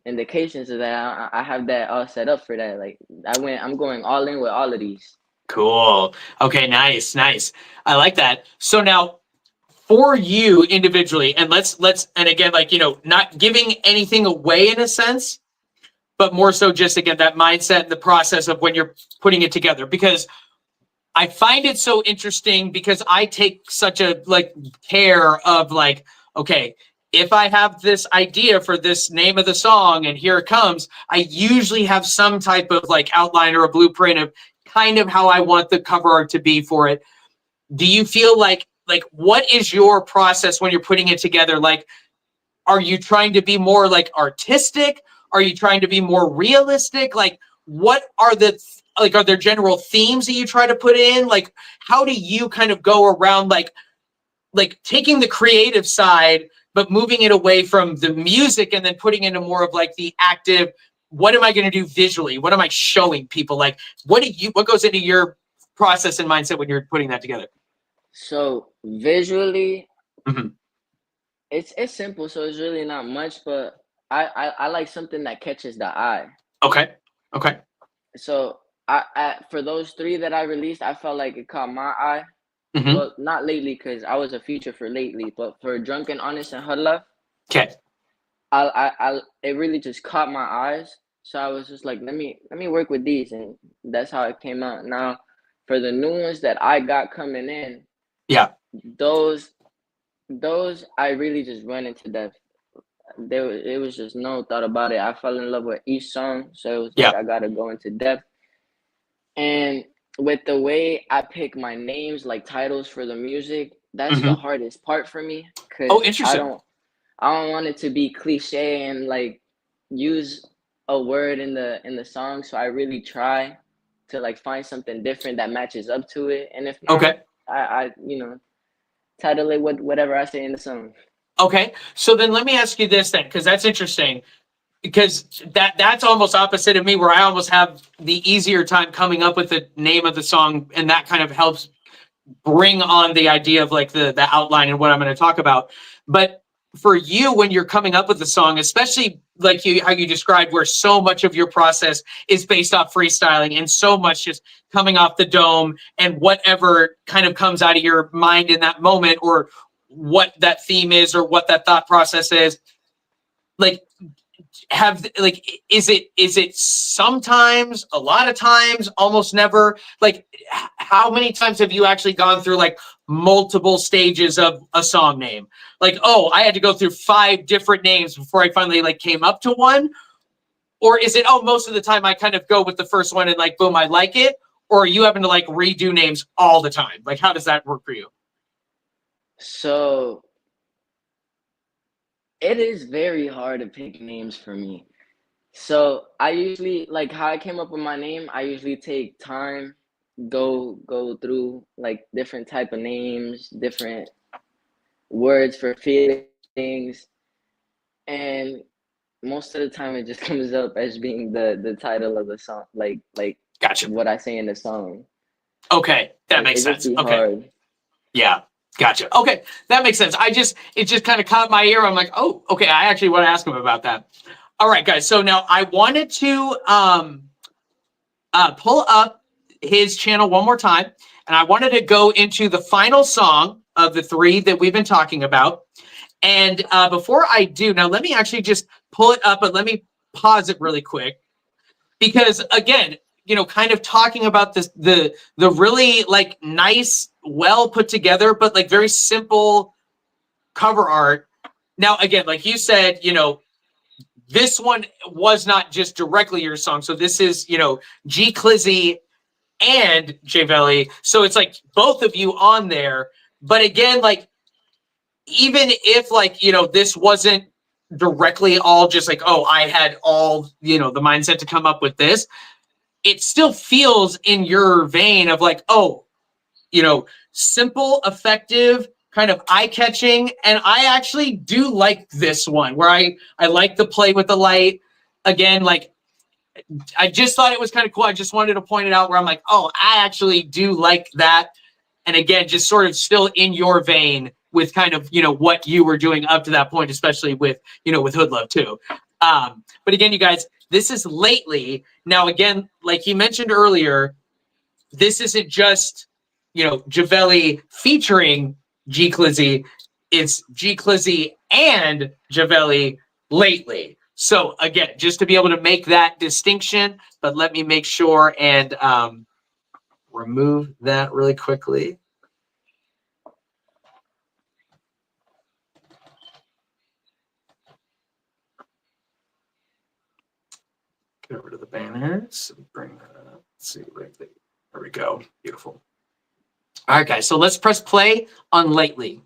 indications of that. I have that all set up for that. Like I'm going all in with all of these. Cool. Okay, nice. I like that. So now, for you individually, and let's and again, like, you know, not giving anything away in a sense, but more so just, again, that mindset and the process of when you're putting it together. Because I find it so interesting, because I take such a like care of like, okay, if I have this idea for this name of the song and here it comes, I usually have some type of like outline or a blueprint of kind of how I want the cover art to be for it. Do you feel like what is your process when you're putting it together? Like, are you trying to be more like artistic? Are you trying to be more realistic? Like, what are the like, are there general themes that you try to put in? Like, how do you kind of go around like taking the creative side, but moving it away from the music and then putting into more of like the active, what am I going to do visually? What am I showing people? Like, what goes into your process and mindset when you're putting that together? So visually, Mhm. it's simple, so it's really not much, but I like something that catches the eye. Okay. Okay. So I for those three that I released, I felt like it caught my eye. Hmm. Well, not lately, because I was a feature for lately, but for Drunken Honest and Hudla, Okay. it really just caught my eyes. So I was just like, let me work with these, and that's how it came out. Now, for the new ones that I got coming in, Yeah. those I really just run into depth. It was just no thought about it. I fell in love with each song, so it was like Yeah. I gotta go into depth. And with the way I pick my names, like titles for the music, that's the Hmm. hardest part for me, Oh, because interesting. I don't want it to be cliche and like use a word in the song. So I really try to like find something different that matches up to it. And if not, Okay. I title it whatever I say in the song. Okay. So then let me ask you this then, because that's interesting. Because that's almost opposite of me, where I almost have the easier time coming up with the name of the song, and that kind of helps bring on the idea of like the outline and what I'm going to talk about. But for you, when you're coming up with the song, especially like how you described, where so much of your process is based off freestyling and so much just coming off the dome and whatever kind of comes out of your mind in that moment, or what that theme is or what that thought process is, like, is it sometimes, a lot of times, almost never, like, how many times have you actually gone through like multiple stages of a song name? Like, oh, I had to go through 5 different names before I finally like came up to one? Or is it, oh, most of the time I kind of go with the first one and like, boom, I like it? Or are you having to like redo names all the time? Like, how does that work for you? So it is very hard to pick names for me. So I usually, like, how I came up with my name, I usually take time, go through like different type of names, different words for feelings, and most of the time it just comes up as being the title of the song, like Gotcha. what I say in the song. Okay, that makes It just sense. be Okay. hard. Yeah, gotcha. Okay, that makes sense. It just kind of caught my ear. I'm like, oh, okay. I actually want to ask him about that. All right, guys. So now I wanted to pull up his channel one more time, and I wanted to go into the final song of the 3 that we've been talking about. And before I do, now let me actually just pull it up, but let me pause it really quick, because again, you know, kind of talking about this, the really like nice, well put together, but like very simple cover art. Now, again, like you said, you know, this one was not just directly your song. So this is, you know, G Clizzy and J Velli. So it's like both of you on there. But again, like, even if like, you know, this wasn't directly all just like, oh, I had all, you know, the mindset to come up with this, it still feels in your vein of like, oh, you know, simple, effective, kind of eye-catching. And I actually do like this one, where I like the play with the light. Again, like, I just thought it was kind of cool. I just wanted to point it out, where I'm like, oh, I actually do like that. And again, just sort of still in your vein with kind of, you know, what you were doing up to that point, especially with, you know, with Hood Love too. But again, you guys, this is Lately. Now, again, like he mentioned earlier, this isn't just, you know, Javelli featuring G Clizzy. it's G Clizzy and Javelli lately. So again, just to be able to make that distinction, but let me make sure and remove that really quickly. Get over to the banners and bring that up. Let's see, there we go. Beautiful. All right, guys. So let's press play on Lately.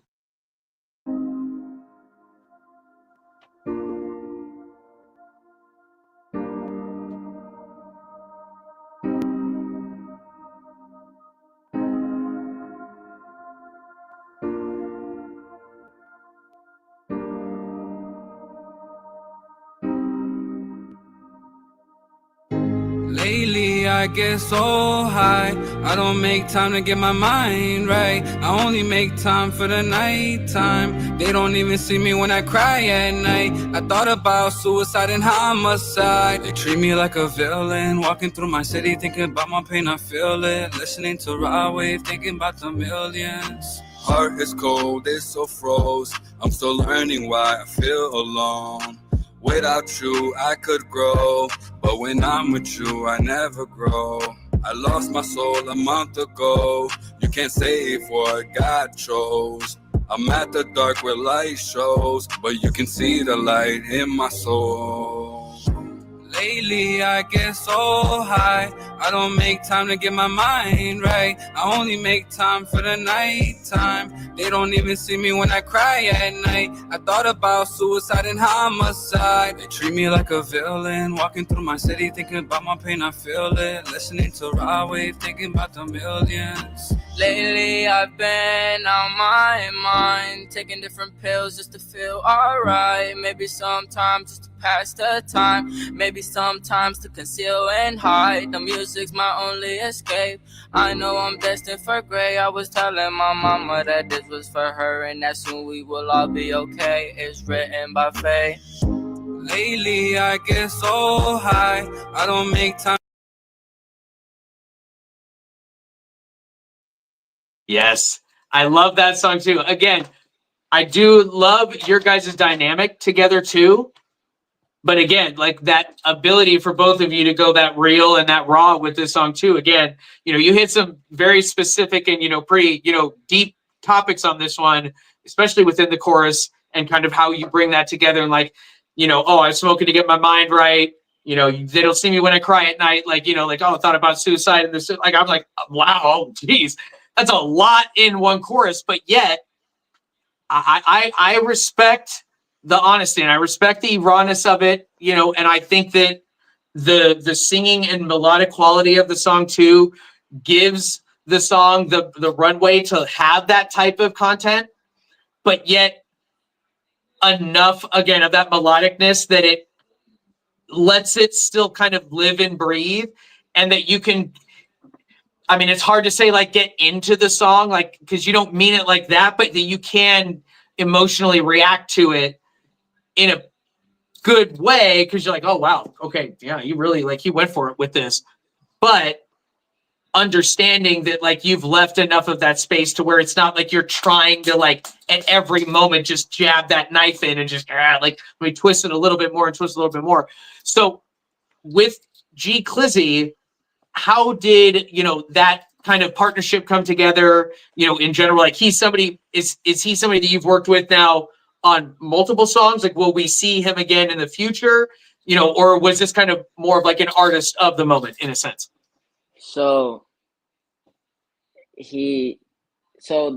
Lately I get so high, I don't make time to get my mind right. I only make time for the nighttime. They don't even see me when I cry at night. I thought about suicide and homicide. They treat me like a villain, walking through my city, thinking about my pain, I feel it. Listening to Raw Wave, thinking about the millions. Heart is cold, it's so froze. I'm still learning why I feel alone. Without you, I could grow, but when I'm with you, I never grow. I lost my soul a month ago. You can't save what God chose. I'm at the dark where light shows, but you can see the light in my soul. Lately I get so high, I don't make time to get my mind right. I only make time for the nighttime. They don't even see me when I cry at night. I thought about suicide and homicide. They treat me like a villain, walking through my city, thinking about my pain, I feel it. Listening to Raw Wave, thinking about the millions. Lately I've been on my mind, taking different pills just to feel alright. Maybe sometimes just to pass the time, maybe sometimes to conceal and hide. The music's my only escape. I know I'm destined for great. I was telling my mama that this was for her and that soon we will all be okay. It's written by fate. Lately I get so high, I don't make time. Yes, I love that song too. Again, I do love your guys' dynamic together too. But again, like that ability for both of you to go that real and that raw with this song too. Again, you hit some very specific and, pretty, deep topics on this one, especially within the chorus and kind of how you bring that together and like, oh, I'm smoking to get my mind right. They don't see me when I cry at night. Like, oh, I thought about suicide and this, like, I'm like, wow, geez, that's a lot in one chorus. But yet I respect the honesty and I respect the rawness of it, and I think that the singing and melodic quality of the song too gives the song the runway to have that type of content, but yet enough again of that melodicness that it lets it still kind of live and breathe, and that you can, I mean, it's hard to say like get into the song, like, because you don't mean it like that, but that you can emotionally react to it in a good way because you're like, oh wow, okay, yeah, you really like he went for it with this, but understanding that like you've left enough of that space to where it's not like you're trying to like at every moment just jab that knife in and just like let me twist it a little bit more and twist a little bit more. So with G Clizzy, how did that kind of partnership come together? In general, like he's somebody, is he somebody that you've worked with now on multiple songs? Like, will we see him again in the future? Or was this kind of more of like an artist of the moment in a sense? So the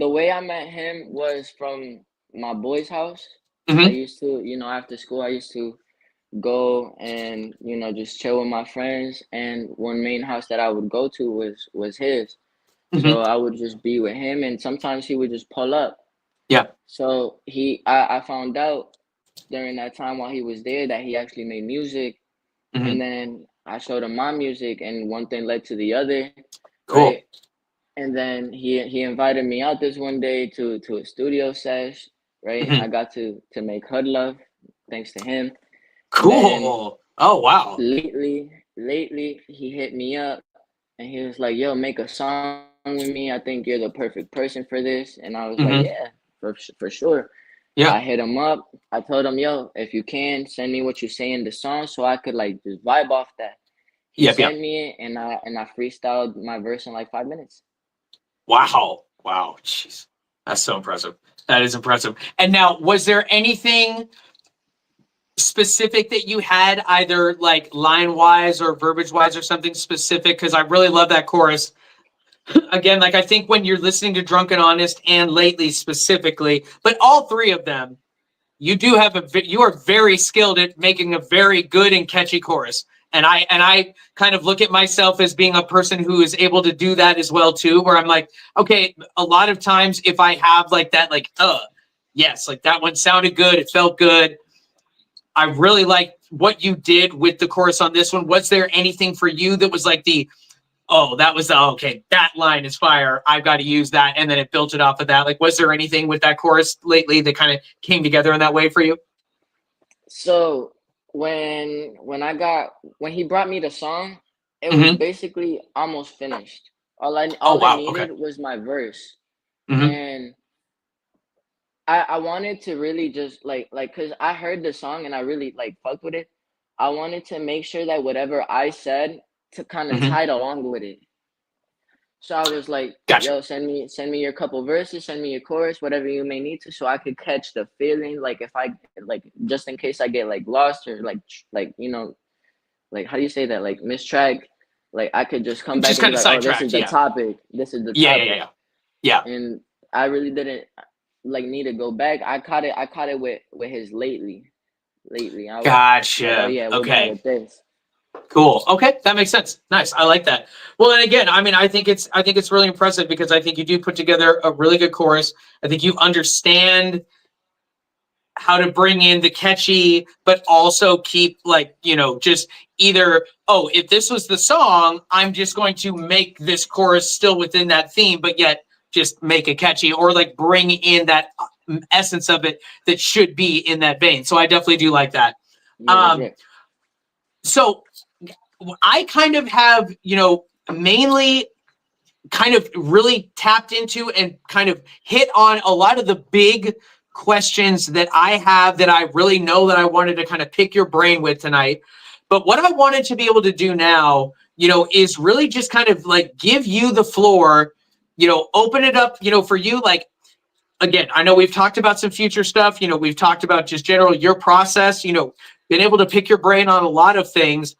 way I met him was from my boy's house. Mm-hmm. I used to, after school, I used to go and just chill with my friends. And one main house that I would go to was his. Mm-hmm. So I would just be with him, and sometimes he would just pull up. Yeah. So I found out during that time while he was there that he actually made music. Mm-hmm. And then I showed him my music, and one thing led to the other. Cool. Right? And then he invited me out this one day to a studio sesh, right? Mm-hmm. I got to make Hood Love thanks to him. Cool. Oh wow. Lately he hit me up and he was like, yo, make a song with me. I think you're the perfect person for this. And I was Mm-hmm. like, yeah, for sure. Yeah. I hit him up. I told him, yo, if you can, send me what you say in the song so I could like just vibe off that. He Yep. sent me it, and I freestyled my verse in like 5 minutes. Wow. Wow. Jeez. That's so impressive. That is impressive. And now, was there anything specific that you had, either like line wise or verbiage wise or something specific? Because I really love that chorus. Again, like I think when you're listening to Drunken Honest and Lately specifically, but all three of them, you do have you are very skilled at making a very good and catchy chorus. And I kind of look at myself as being a person who is able to do that as well too, where I'm like, okay, a lot of times if I have like that, like, yes, like that one sounded good, it felt good. I really like what you did with the chorus on this one. Was there anything for you that was like okay, that line is fire, I've got to use that, and then it built it off of that? Like, was there anything with that chorus lately that kind of came together in that way for you? So when he brought me the song, it was basically almost finished. All I needed was my verse. And I wanted to really just like because I heard the song and I really like fucked with it. I wanted to make sure that whatever I said to kind of tied along with it. So I was like, Gotcha. yo, send me your couple verses, send me your chorus, whatever you may need to, so I could catch the feeling. Like if I like, just in case I get like lost or like you know, like how do you say that? Like mistrack. Like I could just come back Just and be kind of like, oh, this sidetracked, is the topic. This is the topic. Yeah. And I really didn't like need to go back. I caught it with his lately. I was Gotcha. like, oh yeah, we're going with this. Cool. Okay, that makes sense. Nice. I like that. Well, and again, I mean, I think it's really impressive because I think you do put together a really good chorus. I think you understand how to bring in the catchy, but also keep like, you know, just either, oh, if this was the song, I'm just going to make this chorus still within that theme, but yet just make it catchy, or like bring in that essence of it that should be in that vein. So I definitely do like that. Yeah. So I kind of have, you know, mainly kind of really tapped into and kind of hit on a lot of the big questions that I have that I really know that I wanted to kind of pick your brain with tonight. But what I wanted to be able to do now, you know, is really just kind of like give you the floor, you know, open it up, you know, for you. Like, again, I know we've talked about some future stuff, you know, we've talked about just general your process, you know, been able to pick your brain on a lot of things,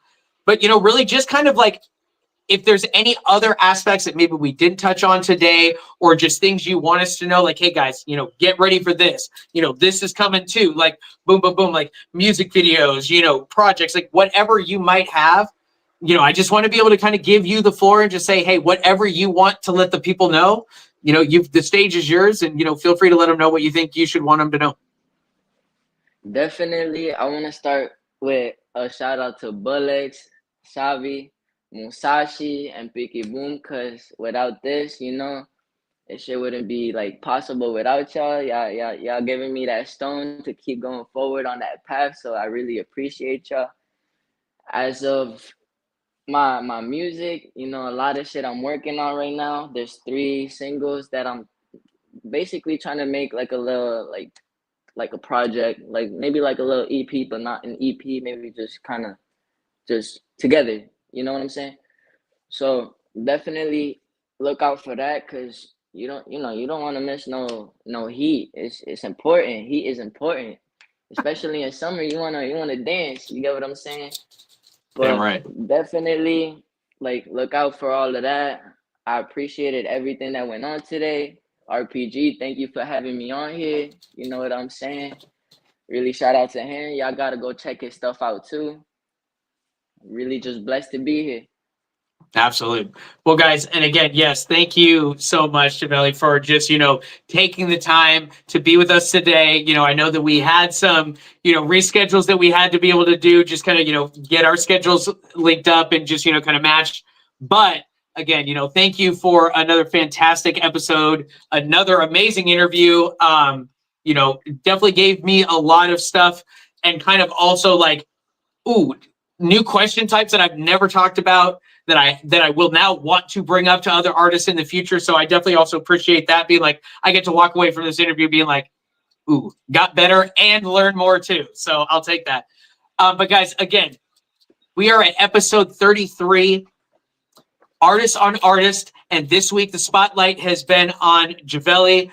but, you know, really just kind of like, if there's any other aspects that maybe we didn't touch on today, or just things you want us to know, like, hey guys, you know, get ready for this, you know, this is coming too, like boom, boom, boom, like music videos, you know, projects, like whatever you might have, you know, I just want to be able to kind of give you the floor and just say, hey, whatever you want to let the people know, you know, the stage is yours, and, you know, feel free to let them know what you think you should want them to know. Definitely, I want to start with a shout out to Bullets, Savi, Musashi, and Picky Boom, because without this, you know, it shit wouldn't be like possible without y'all. Y'all giving me that stone to keep going forward on that path. So I really appreciate y'all. As of my music, you know, a lot of shit I'm working on right now. There's 3 singles that I'm basically trying to make like a little like a project, like maybe like a little EP, but not an EP, maybe just kind of just together. You know what I'm saying? So definitely look out for that, because you don't want to miss no heat. It's important. Heat is important, especially in summer. You wanna dance. You get what I'm saying? But Damn right. definitely, like, look out for all of that. I appreciated everything that went on today. RPG, thank you for having me on here. You know what I'm saying? Really shout out to him. Y'all gotta go check his stuff out too. Really just blessed to be here. Absolutely. Well, guys, and again, yes, thank you so much, Javeli, for just, you know, taking the time to be with us today. You know, I know that we had some, you know, reschedules that we had to be able to do, just kind of, you know, get our schedules linked up and just, you know, kind of match. But again, you know, thank you for another fantastic episode, another amazing interview. You know, definitely gave me a lot of stuff, and kind of also like, ooh, new question types that I've never talked about that I will now want to bring up to other artists in the future. So I definitely also appreciate that, being like, I get to walk away from this interview being like, ooh, got better and learn more too. So I'll take that. But guys, again, we are at episode 33, Artist on Artist. And this week, the spotlight has been on Javelli.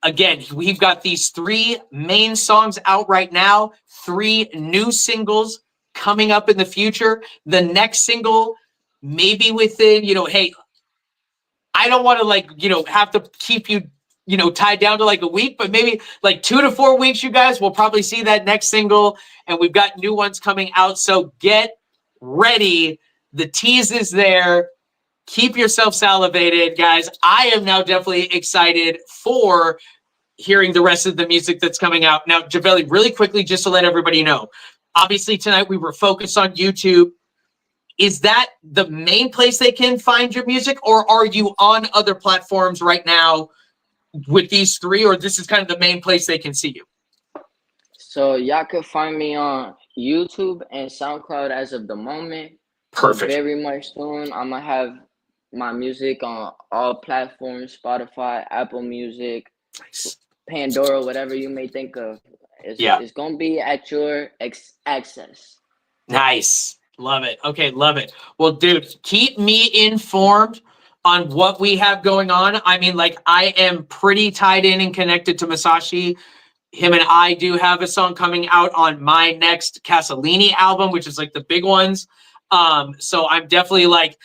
Again, we've got these 3 main songs out right now, 3 new singles coming up in the future. The next single, maybe within, hey, I don't want to have to keep you, tied down to like a week, but maybe like 2 to 4 weeks, you guys will probably see that next single. And we've got new ones coming out. So get ready. The tease is there. Keep yourself salivated, guys. I am now definitely excited for hearing the rest of the music that's coming out. Now, Javelli, really quickly, just to let everybody know, obviously tonight we were focused on YouTube. Is that the main place they can find your music, or are you on other platforms right now with these 3, or this is kind of the main place they can see you? So y'all can find me on YouTube and SoundCloud as of the moment. Perfect. Very much soon, I'm gonna have my music on all platforms: Spotify, Apple Music, Pandora, whatever you may think of. It's gonna be at your access. Nice. Love it. Okay, love it. Well, dude, keep me informed on what we have going on. I mean, like, I am pretty tied in and connected to Masashi. Him and I do have a song coming out on my next Casalini album, which is like the big ones. So I'm definitely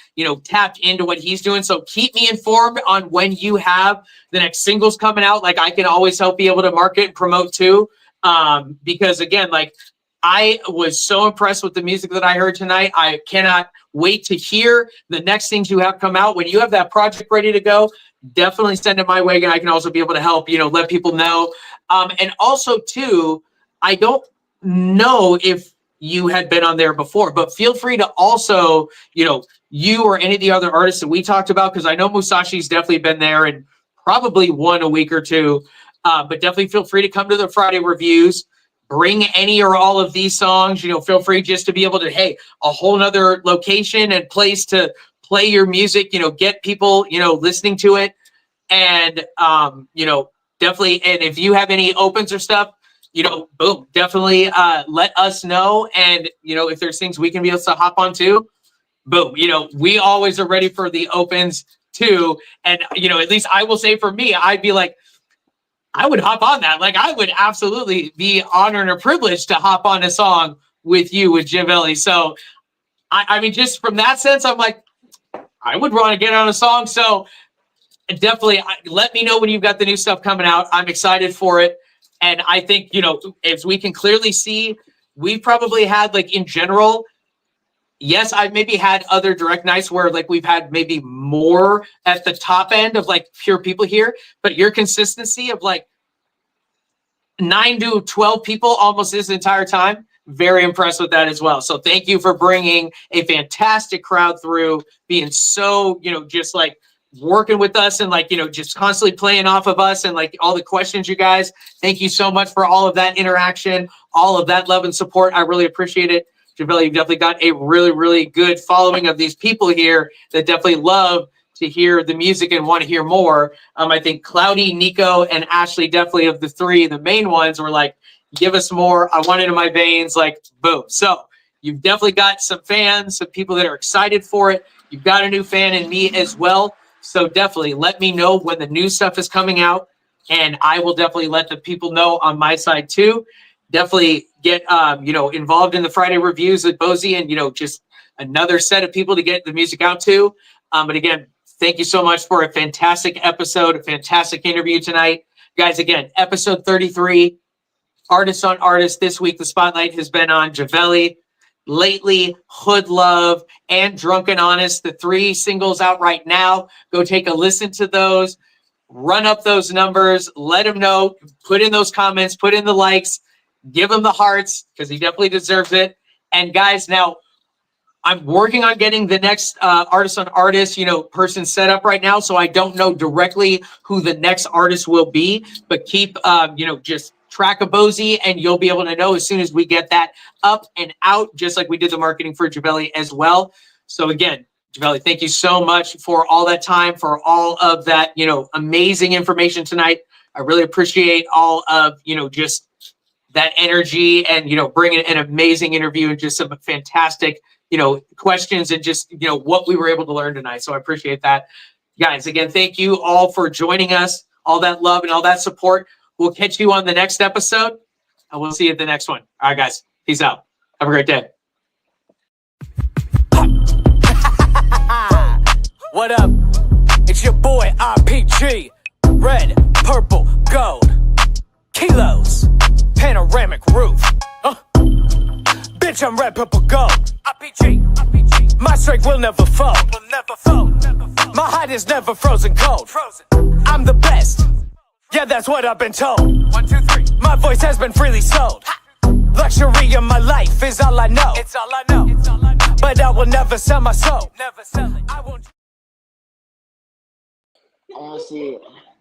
tapped into what he's doing. So keep me informed on when you have the next singles coming out. Like, I can always help be able to market and promote too. Because again, I was so impressed with the music that I heard tonight. I cannot wait to hear the next things you have come out. When you have that project ready to go, definitely send it my way, and I can also be able to help, let people know. And also too, I don't know if you had been on there before, but feel free to also, you or any of the other artists that we talked about, because I know Musashi's definitely been there and probably won a week or two, but definitely feel free to come to the Friday reviews, bring any or all of these songs, feel free just to be able to, hey, a whole nother location and place to play your music, get people, listening to it. And, definitely, and if you have any opens or stuff, boom, definitely let us know. And, if there's things we can be able to hop on too, boom, we always are ready for the opens too. And, at least I will say for me, I'd be like, I would hop on that. Like, I would absolutely be honored and privileged to hop on a song with you, with Javelli. So, I mean, just from that sense, I'm like, I would want to get on a song. So definitely let me know when you've got the new stuff coming out. I'm excited for it. And I think, as we can clearly see, we've probably had, in general, yes, I've maybe had other direct nights where we've had maybe more at the top end of pure people here, but your consistency of 9 to 12 people almost this entire time, very impressed with that as well. So thank you for bringing a fantastic crowd through, being so, just working with us and just constantly playing off of us and all the questions, you guys. Thank you so much for all of that interaction, all of that love and support. I really appreciate it. Javelli, you've definitely got a really, really good following of these people here that definitely love to hear the music and want to hear more. I think Cloudy, Nico, and Ashley, definitely of the 3, the main ones, were give us more. I want it in my veins, boom. So you've definitely got some fans, some people that are excited for it. You've got a new fan in me as well. So definitely let me know when the new stuff is coming out, and I will definitely let the people know on my side too. Definitely get, involved in the Friday reviews with Bozy and, just another set of people to get the music out to. But again, thank you so much for a fantastic episode, a fantastic interview tonight. Guys, again, episode 33, Artist on Artist. This week, the spotlight has been on Javelli. Lately, Hood Love, and Drunken Honest, the 3 singles out right now. Go take a listen to those, run up those numbers, let him know, put in those comments, put in the likes, give him the hearts, because he definitely deserves it. And guys, now I'm working on getting the next Artist on Artist, person set up right now. So I don't know directly who the next artist will be, but keep, just track of Bozy, and you'll be able to know as soon as we get that up and out, just like we did the marketing for Javelli as well. So again, Javelli, thank you so much for all that time, for all of that, amazing information tonight. I really appreciate all of, just that energy and, bringing an amazing interview and just some fantastic, questions and just, what we were able to learn tonight. So I appreciate that. Guys, again, thank you all for joining us, all that love and all that support. We'll catch you on the next episode and we'll see you at the next one. All right, guys, peace out. Have a great day. What up? It's your boy RPG. Red, purple, gold. Kilos. Panoramic roof. Bitch, I'm red, purple, gold. RPG. My strength will never fold. My heart is never frozen cold. I'm the best. Yeah, that's what I've been told. 1, 2, 3. My voice has been freely sold. Luxury of my life is all I know. It's all I know. But I will never sell my soul. Never sell it. I won't. I want to see it.